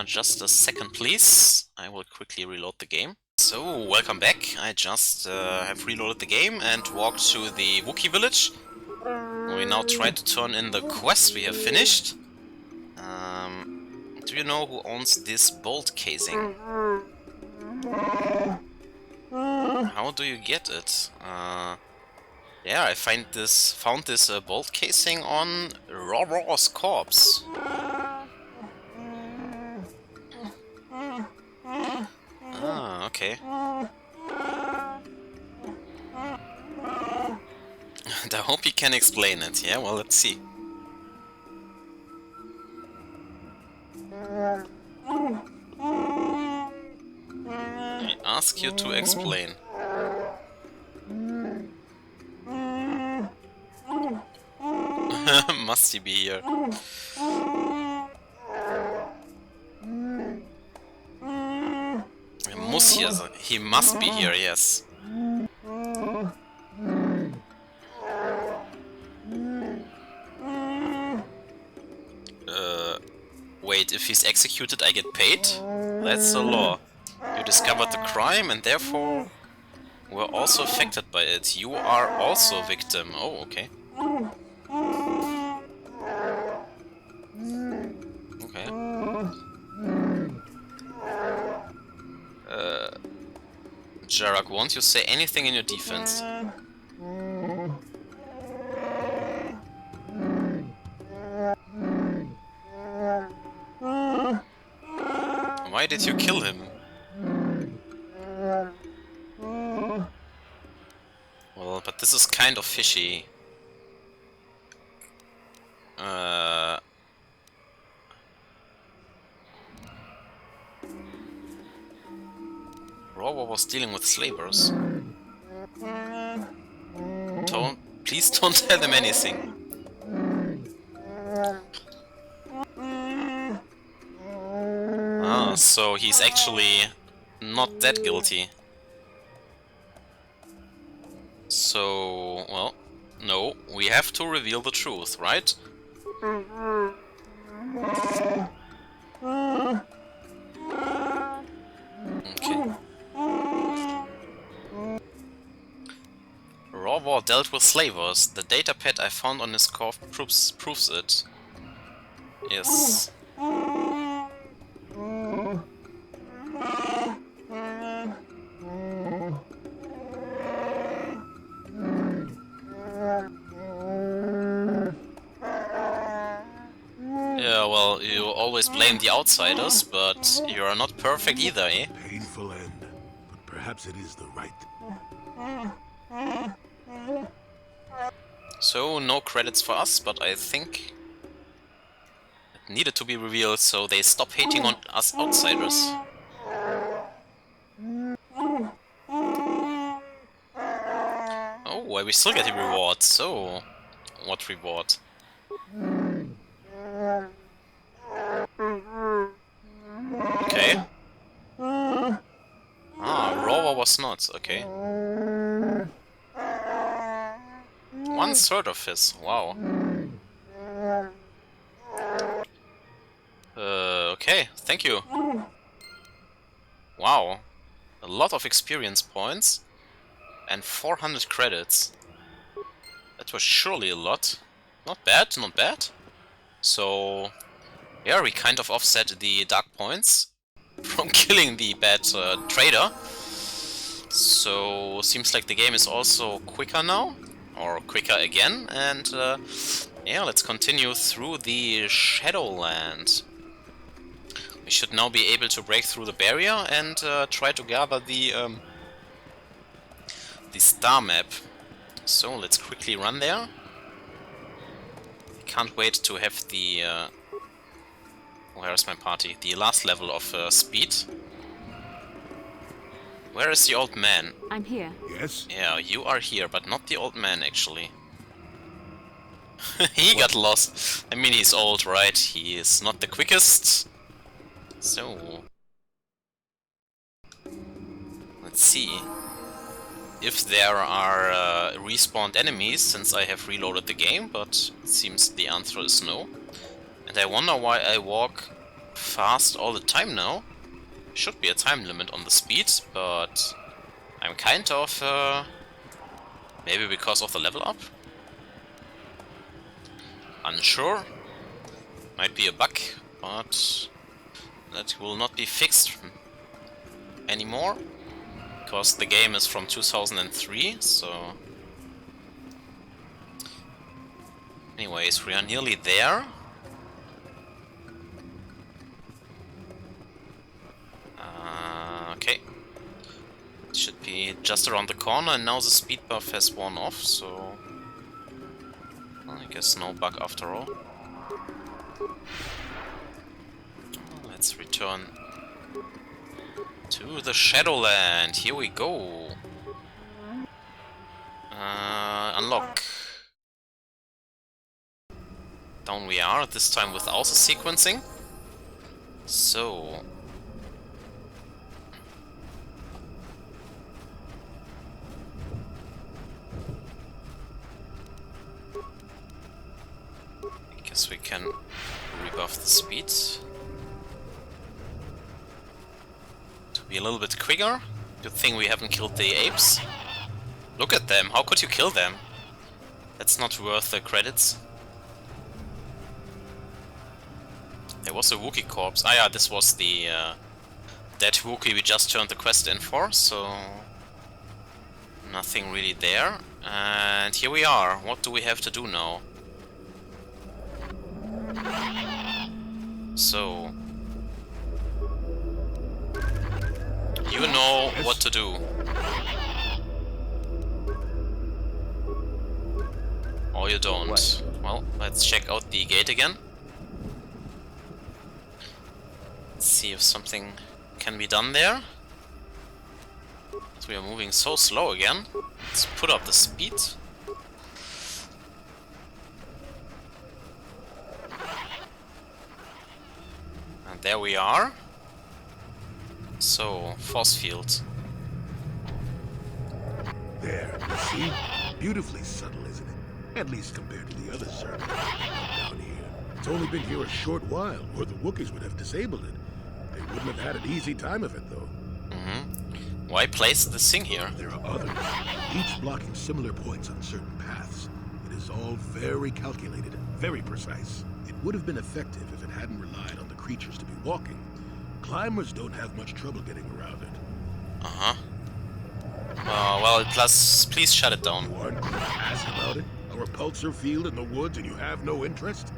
Just a second please. I will quickly reload the game. So, welcome back. I just have reloaded the game and walked to the Wookiee village. We now try to turn in the quest we have finished. Do you know who owns this bolt casing? How do you get it? Yeah, I found this bolt casing on Roro's corpse. Ah, okay. And I hope you can explain it. Yeah, well, let's see. I ask you to explain. Must he be here? close here. So he must be here, yes. Wait, if he's executed, I get paid? That's the law. You discovered the crime and therefore were also affected by it. You are also a victim. Oh, okay. Okay. Jarak, won't you say anything in your defense? Why did you kill him? Well, but this is kind of fishy. Robo was dealing with slavers. Please don't tell them anything. Ah, so he's actually not that guilty. So, well, no, we have to reveal the truth, right? Okay. Rawvar dealt with slavers. The datapad I found on his corpse proves it. Yes. Yeah, well, you always blame the outsiders, but you are not perfect either, eh? Painful end, but perhaps it is the right. So, no credits for us, but I think it needed to be revealed so they stop hating on us outsiders. Oh, well, we still get a reward, so... What reward? Okay. Ah, Rawvar was not, okay. 1/3 of his, wow. Okay, thank you. Wow. A lot of experience points. And 400 credits. That was surely a lot. Not bad, not bad. So, yeah, we kind of offset the dark points from killing the bad trader. So, seems like the game is also quicker now. Or quicker again. And, yeah, let's continue through the Shadowland. We should now be able to break through the barrier and try to gather the star map. So let's quickly run there. Can't wait to have the... where is my party? The last level of speed. Where is the old man? I'm here. Yes? Yeah, you are here, but not the old man actually. He got lost. I mean, he's old, right? He is not the quickest. So... let's see if there are respawned enemies, since I have reloaded the game, but it seems the answer is no. And I wonder why I walk fast all the time now. Should be a time limit on the speed, but I'm kind of... maybe because of the level up? Unsure. Might be a bug, but that will not be fixed anymore. Because the game is from 2003, so... anyways, we are nearly there. Okay. It should be just around the corner, and now the speed buff has worn off, so... well, I guess no bug after all. Let's return to the Shadowland. Here we go. Unlock. Down we are, this time without the sequencing. So... the speed. To be a little bit quicker. Good thing we haven't killed the apes. Look at them, how could you kill them? That's not worth the credits. There was a Wookiee corpse. Ah yeah, this was the dead Wookiee we just turned the quest in for, so nothing really there. And here we are. What do we have to do now? So you know what to do. Or you don't. What? Well, let's check out the gate again. Let's see if something can be done there. So we are moving so slow again. Let's put up the speed. And there we are. So, force field. There, you see? Beautifully subtle, isn't it? At least compared to the other circuit down here. It's only been here a short while, or the Wookiees would have disabled it. They wouldn't have had an easy time of it, though. Why place this thing here? There are others, each blocking similar points on certain paths. It is all very calculated, very precise. It would have been effective if it hadn't relied on the creatures to be walking. Climbers don't have much trouble getting around it. Well, please shut it down. You aren't going to ask about it? A repulsor field in the woods and you have no interest?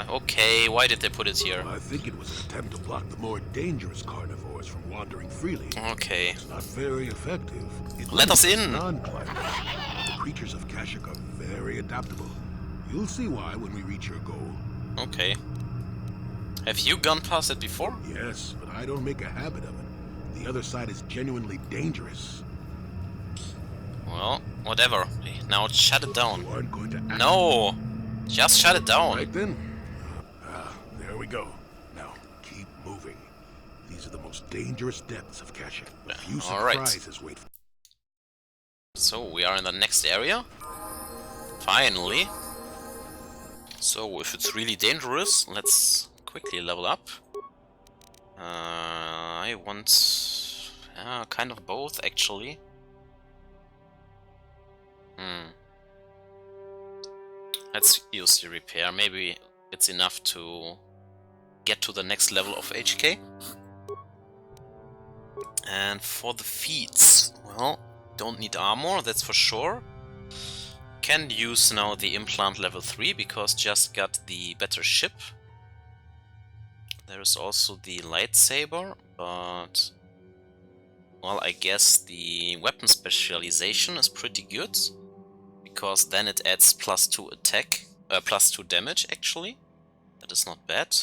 Okay, why did they put it here? I think it was an attempt to block the more dangerous carnivores from wandering freely. Okay. It's not very effective. It Let us in! Non-climbers. The creatures of Kashyyyk are very adaptable. You'll see why when we reach your goal. Okay. Have you gone past it before? Yes, but I don't make a habit of it. The other side is genuinely dangerous. Well, whatever. Now shut it down. You aren't going to act. No! Just shut it down. Right then. There we go. Now, keep moving. These are the most dangerous depths of Kashyyyk. A few surprises wait. So, we are in the next area. Finally. So, if it's really dangerous, let's quickly level up. I want kind of both, actually. Let's use the repair. Maybe it's enough to get to the next level of HK. And for the feats, well, don't need armor, that's for sure. Can use now the implant level 3 because just got the better ship. There is also the lightsaber, but well, I guess the weapon specialization is pretty good because then it adds +2 attack, +2 damage actually. That is not bad.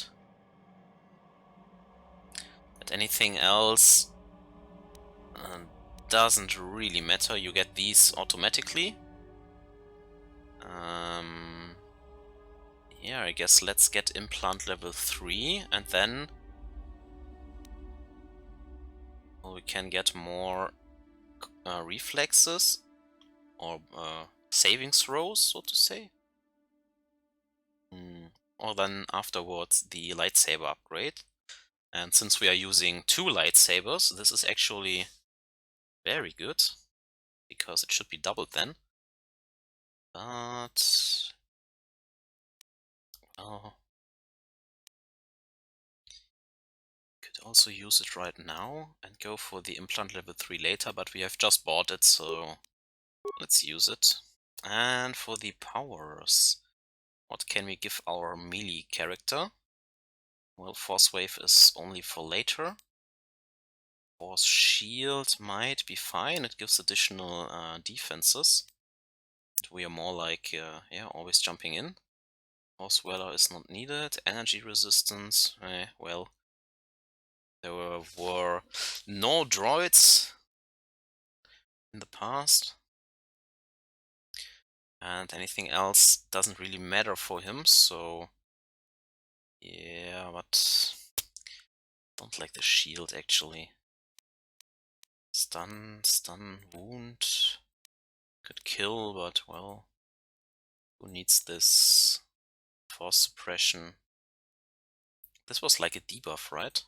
But anything else doesn't really matter. You get these automatically. Yeah, I guess let's get implant level 3 and then we can get more reflexes or savings throws, so to say. Or then afterwards the lightsaber upgrade. And since we are using 2 lightsabers, this is actually very good because it should be doubled then. But well, could also use it right now and go for the implant level 3 later, but we have just bought it, so let's use it. And for the powers, what can we give our melee character? Well, Force Wave is only for later. Force Shield might be fine, it gives additional defenses. We are more like, yeah, always jumping in. Force Weller is not needed. Energy resistance, well, there were no droids in the past. And anything else doesn't really matter for him, so yeah, but don't like the shield actually. Stun, wound. Could kill, but well, who needs this force suppression? This was like a debuff, right?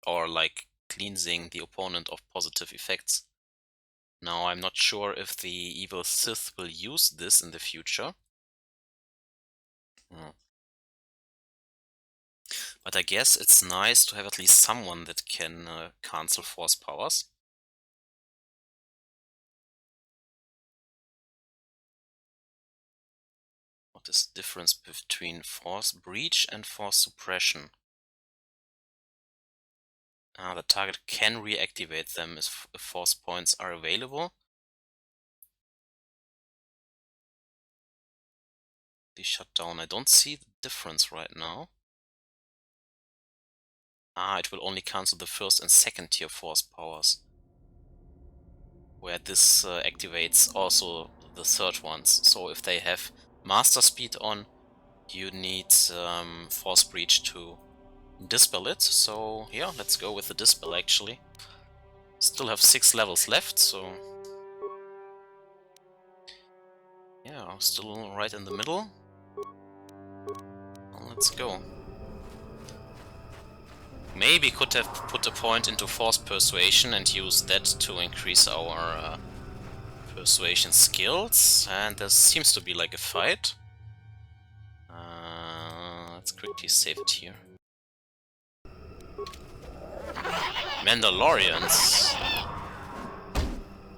Or like cleansing the opponent of positive effects. Now I'm not sure if the evil Sith will use this in the future. But I guess it's nice to have at least someone that can cancel force powers. What is the difference between force breach and force suppression? The target can reactivate them if force points are available. The shutdown, I don't see the difference right now. It will only cancel the first and second tier force powers, where this activates also the third ones. So if they have master speed on, you need force breach to dispel it. So yeah, let's go with the dispel actually. Still have 6 levels left, so yeah, still right in the middle. Well, let's go. Maybe could have put a point into force persuasion and use that to increase our persuasion skills, and there seems to be like a fight. Let's quickly save it here. Mandalorians.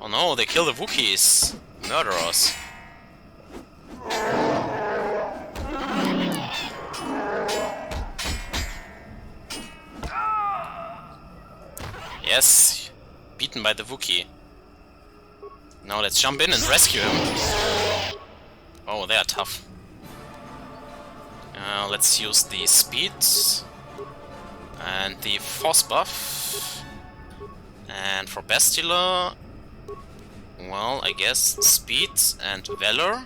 Oh no, they kill the Wookiees. Murderers. Yes, beaten by the Wookiee. Now let's jump in and rescue him. Oh, they are tough. Let's use the speed and the force buff. And for Bastila, well, I guess speed and valor.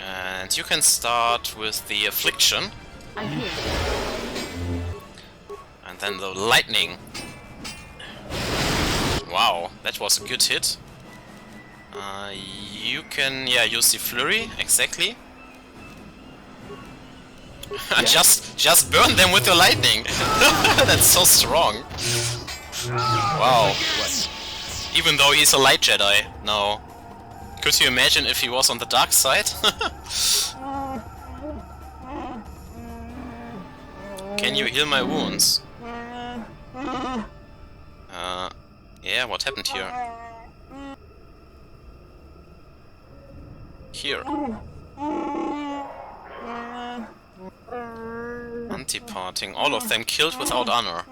And you can start with the affliction. I'm here. And then the lightning. Wow, that was a good hit. You can, yeah, use the flurry, exactly. just burn them with your lightning. That's so strong. Wow. Even though he's a light Jedi now. Could you imagine if he was on the dark side? Can you heal my wounds? Yeah, what happened here? Here. Anti-parting. All of them killed without honor.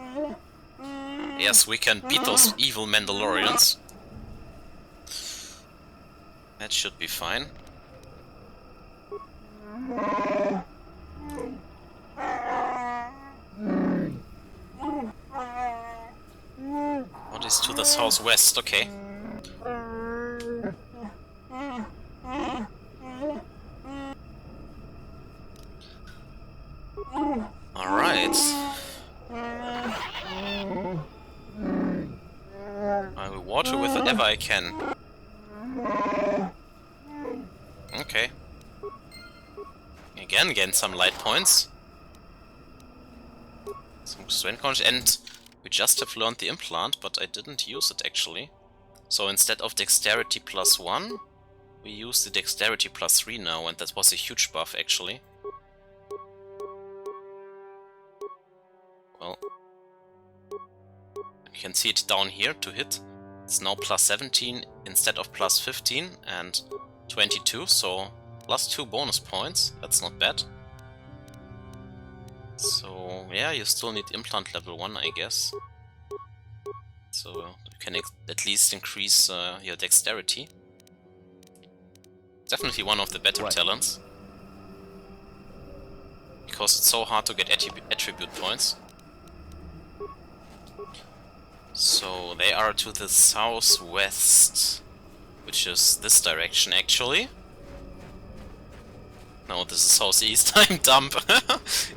Yes, we can beat those evil Mandalorians. That should be fine. What is to the southwest? Okay. Alright. I will water with whatever I can. Okay. Again, gain some light points. Some strength conscious, and we just have learned the implant, but I didn't use it actually. So instead of dexterity +1, we use the dexterity +3 now, and that was a huge buff actually. Well, you can see it down here to hit. It's now +17 instead of +15 and 22, so +2 bonus points. That's not bad. So yeah, you still need implant level 1, I guess. So you can at least increase your dexterity. Definitely one of the better talents. Because it's so hard to get attribute points. So they are to the southwest, which is this direction actually. No, this is southeast. I'm dumb.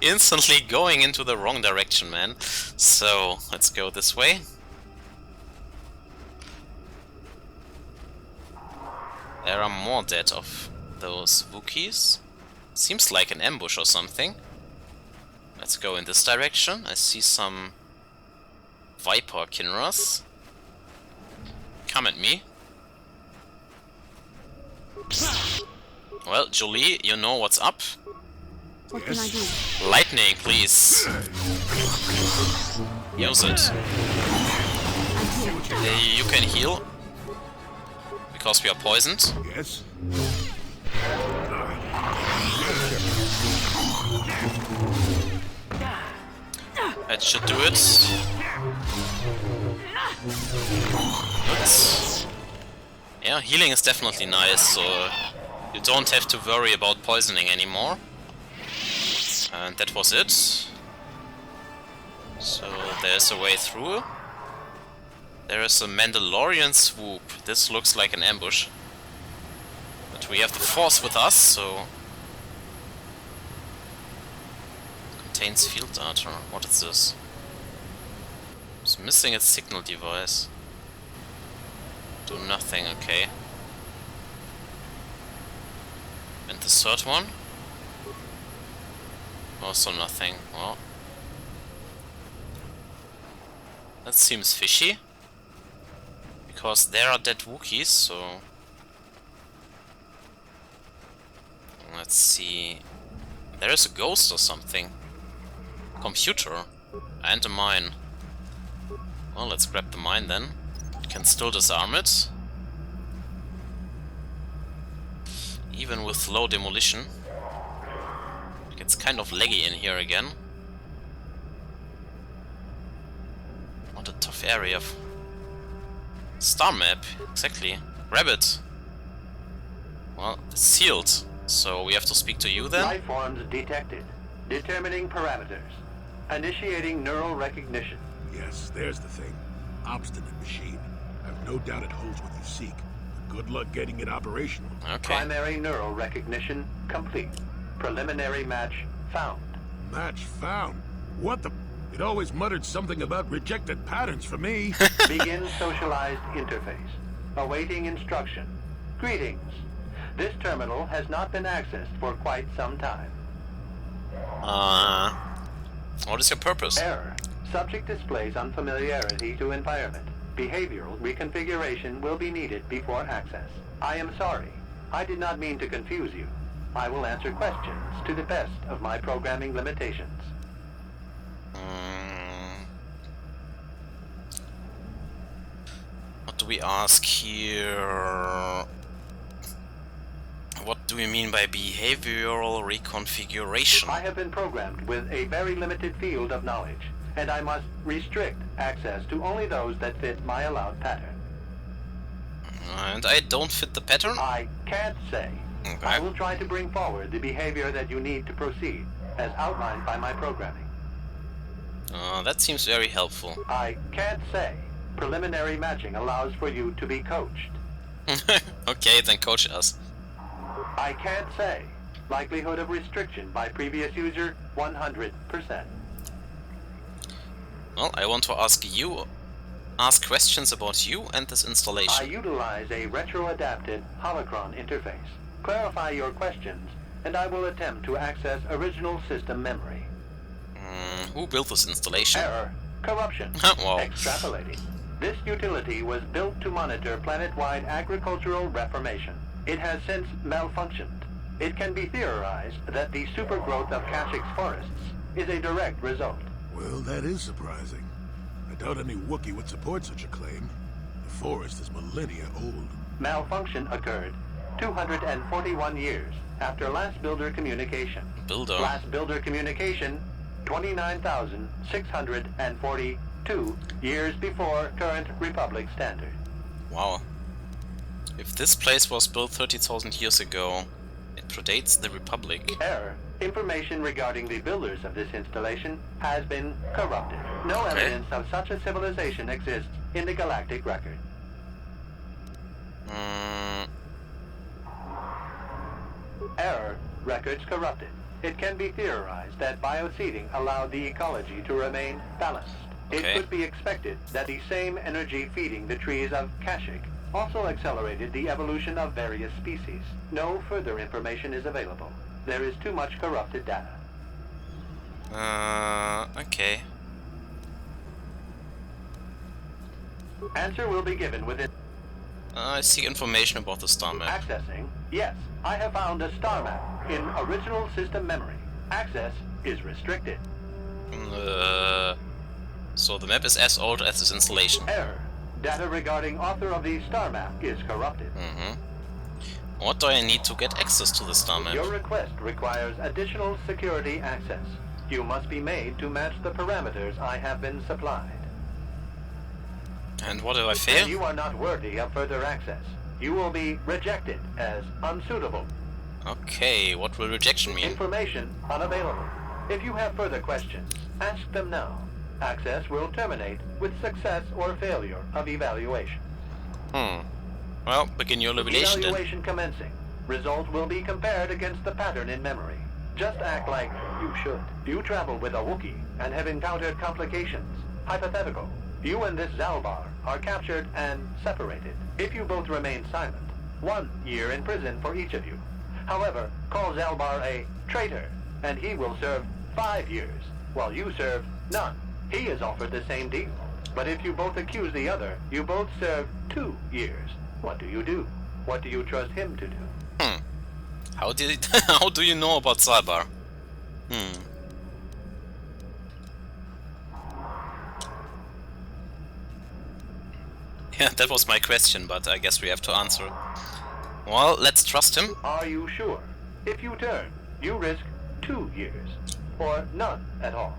Instantly going into the wrong direction, man. So let's go this way. There are more dead of those Wookiees. Seems like an ambush or something. Let's go in this direction. I see some Viper Kinras. Come at me. Well, Jolie, you know what's up. What can I do? Lightning, please. Use it. You can heal. Because we are poisoned. Yes. That should do it. Good. Yeah, healing is definitely nice, so you don't have to worry about poisoning anymore. And that was it. So there's a way through. There is a Mandalorian swoop. This looks like an ambush. But we have the Force with us, so... Contains field data. What is this? It's missing its signal device. Do nothing, okay. And the third one? Also nothing. Well... That seems fishy. Because there are dead Wookiees, so... Let's see... There is a ghost or something. Computer. And a mine. Well, let's grab the mine then. Can still disarm it. Even with low demolition. It gets kind of laggy in here again. What a tough area. Star map, exactly. Grab it. Well, it's sealed. So we have to speak to you then? Life forms detected. Determining parameters. Initiating neural recognition. Yes, there's the thing. Obstinate machine. I've no doubt it holds what you seek. Good luck getting it operational. Okay. Primary neural recognition complete. Preliminary match found. Match found? What the... It always muttered something about rejected patterns for me. Begin socialized interface. Awaiting instruction. Greetings. This terminal has not been accessed for quite some time. What is your purpose? Error. Subject displays unfamiliarity to environment. Behavioral reconfiguration will be needed before access. I am sorry. I did not mean to confuse you. I will answer questions to the best of my programming limitations. What do we ask here? What do we mean by behavioral reconfiguration? I have been programmed with a very limited field of knowledge, and I must restrict access to only those that fit my allowed pattern. And I don't fit the pattern? I can't say. Okay. I will try to bring forward the behavior that you need to proceed, as outlined by my programming. That seems very helpful. I can't say. Preliminary matching allows for you to be coached. Okay, then coach us. I can't say. Likelihood of restriction by previous user, 100%. Well, I want to ask questions about you and this I installation. utilize a retro-adapted holocron interface. Clarify your questions, and I will attempt to access original system memory. Who built this installation? Error. Corruption. Wow. Extrapolating. This utility was built to monitor planet-wide agricultural reformation. It has since malfunctioned. It can be theorized that the supergrowth of Kashyyyk forests is a direct result. Well, that is surprising. I doubt any Wookiee would support such a claim. The forest is millennia old. Malfunction occurred 241 years after last builder communication. Builder? Last builder communication, 29,642 years before current Republic standard. Wow. If this place was built 30,000 years ago, it predates the Republic. Error. Information regarding the builders of this installation has been corrupted. No evidence of such a civilization exists in the galactic record. Error. Records corrupted. It can be theorized that bioseeding allowed the ecology to remain balanced. It could be expected that the same energy feeding the trees of Kashyyyk also accelerated the evolution of various species. No further information is available. There is too much corrupted data. Okay. Answer will be given within... I seek information about the star map. Accessing. Yes, I have found a star map in original system memory. Access is restricted. So the map is as old as its installation. Error. Data regarding author of the star map is corrupted. What do I need to get access to the star map? Your request requires additional security access. You must be made to match the parameters I have been supplied. And what if I fail? You are not worthy of further access. You will be rejected as unsuitable. Okay, what will rejection mean? Information unavailable. If you have further questions, ask them now. Access will terminate with success or failure of evaluation. Well, begin your evaluation then. Evaluation commencing. Result will be compared against the pattern in memory. Just act like you should. You travel with a Wookiee and have encountered complications. Hypothetical. You and this Zalbar are captured and separated. If you both remain silent, 1 year in prison for each of you. However, call Zalbar a traitor, and he will serve 5 years, while you serve none. He is offered the same deal. But if you both accuse the other, you both serve 2 years. What do you do? What do you trust him to do? How do you know about Zalbar? Yeah, that was my question, but I guess we have to answer. Well, let's trust him. Are you sure? If you turn, you risk 2 years, or none at all.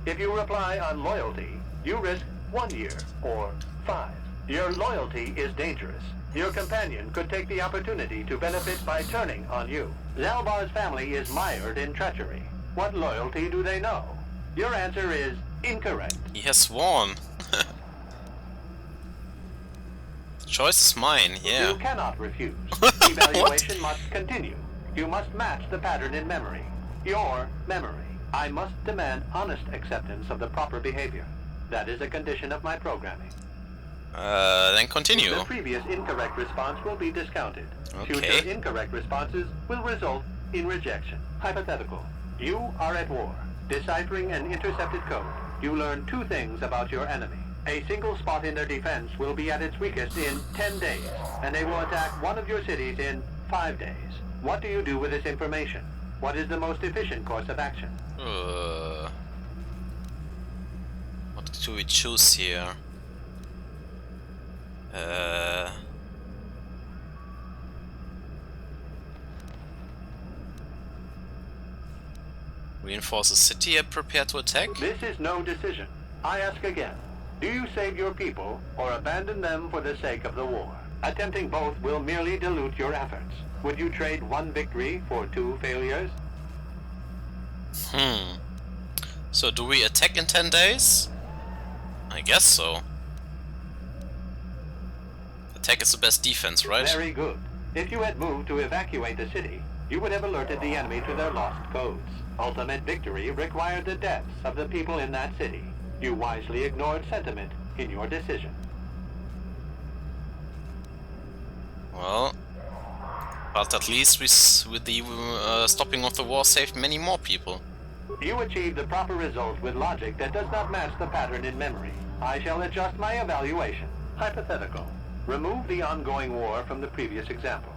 If you reply on loyalty, you risk 1 year, or 5. Your loyalty is dangerous. Your companion could take the opportunity to benefit by turning on you. Zalbar's family is mired in treachery. What loyalty do they know? Your answer is incorrect. He has sworn. Choice is mine, yeah. You cannot refuse. Evaluation must continue. You must match the pattern in memory. Your memory. I must demand honest acceptance of the proper behavior. That is a condition of my programming. Then continue. The previous incorrect response will be discounted. Okay. Future incorrect responses will result in rejection. Hypothetical. You are at war, deciphering an intercepted code. You learn 2 things about your enemy. A single spot in their defense will be at its weakest in 10 days, and they will attack one of your cities in 5 days. What do you do with this information? What is the most efficient course of action? What do we choose here? Reinforce the city and prepare to attack? This is no decision. I ask again. Do you save your people or abandon them for the sake of the war? Attempting both will merely dilute your efforts. Would you trade 1 victory for 2 failures? So do we attack in 10 days? I guess so. Attack is the best defense, right? Very good. If you had moved to evacuate the city, you would have alerted the enemy to their lost codes. Ultimate victory required the deaths of the people in that city. You wisely ignored sentiment in your decision. Well, but at least with the stopping of the war saved many more people. You achieved the proper result with logic that does not match the pattern in memory. I shall adjust my evaluation. Hypothetical. Remove the ongoing war from the previous example.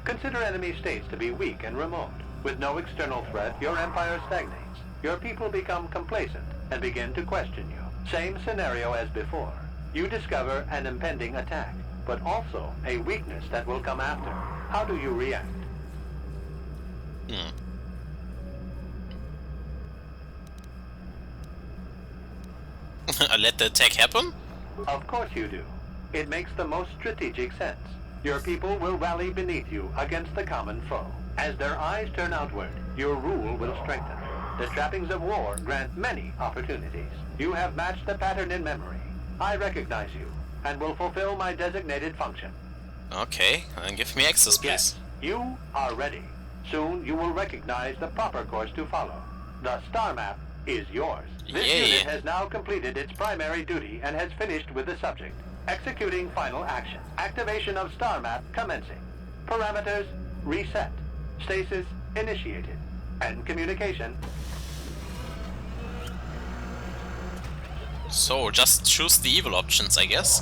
Consider enemy states to be weak and remote. With no external threat, your empire stagnates. Your people become complacent and begin to question you. Same scenario as before. You discover an impending attack, but also a weakness that will come after. How do you react? I let the attack happen? Of course you do. It makes the most strategic sense. Your people will rally beneath you against the common foe. As their eyes turn outward, your rule will strengthen. The trappings of war grant many opportunities. You have matched the pattern in memory. I recognize you, and will fulfill my designated function. Okay, then give me access, please. Yes, you are ready. Soon you will recognize the proper course to follow. The star map is yours. This unit has now completed its primary duty and has finished with the subject. Executing final action. Activation of star map commencing. Parameters reset. Stasis initiated. And communication So, just choose the evil options, I guess.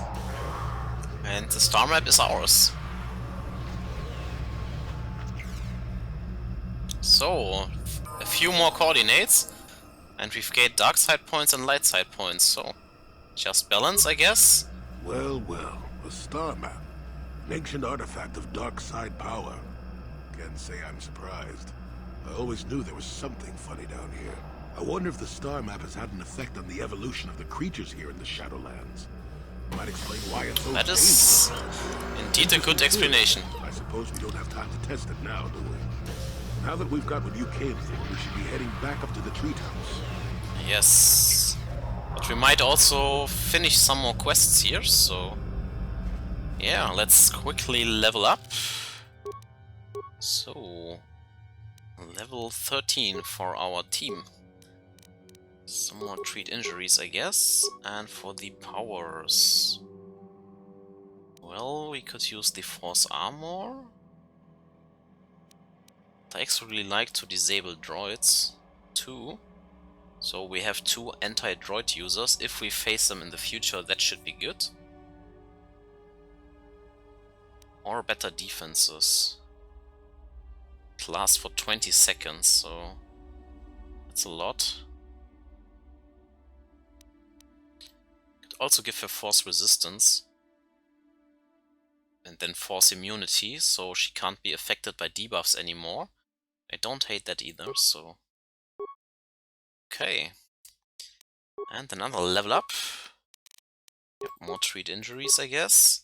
And the star map is ours. So, a few more coordinates. And we've gained dark side points and light side points, so... just balance, I guess? Well, well, a star map. An ancient artifact of dark side power. Can't say I'm surprised. I always knew there was something funny down here. I wonder if the star map has had an effect on the evolution of the creatures here in the Shadowlands. Might explain why it's so That is indeed a good explanation. I suppose we don't have time to test it now, do we? Now that we've got what you came for, we should be heading back up to the treehouse. Yes. But we might also finish some more quests here, so... yeah, let's quickly level up. So... level 13 for our team. Some more treat injuries, I guess. And for the powers... well, we could use the force armor. I actually like to disable droids too. So we have 2 anti-droid users. If we face them in the future, that should be good. Or better defenses. It lasts for 20 seconds, so that's a lot. Could also give her force resistance. And then force immunity, so she can't be affected by debuffs anymore. I don't hate that either, so... okay. And another level up. Yep, more treat injuries, I guess.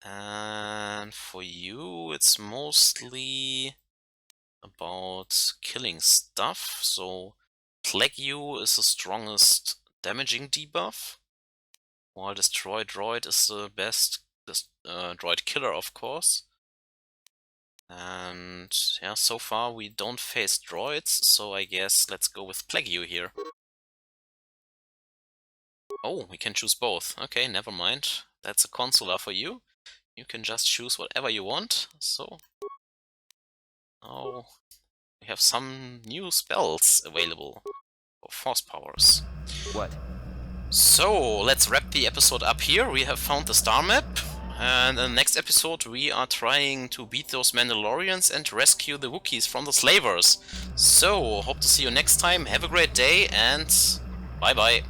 And for you, it's mostly about killing stuff. So, Plague You is the strongest damaging debuff, while Destroy Droid is the best droid killer, of course. And yeah, so far we don't face droids, so I guess let's go with Plague You here. Oh, we can choose both. Okay, never mind. That's a consular for you. You can just choose whatever you want. So, oh, we have some new spells available for force powers. What? So, let's wrap the episode up here. We have found the star map. And in the next episode we are trying to beat those Mandalorians and rescue the Wookiees from the slavers. So, hope to see you next time. Have a great day and bye bye.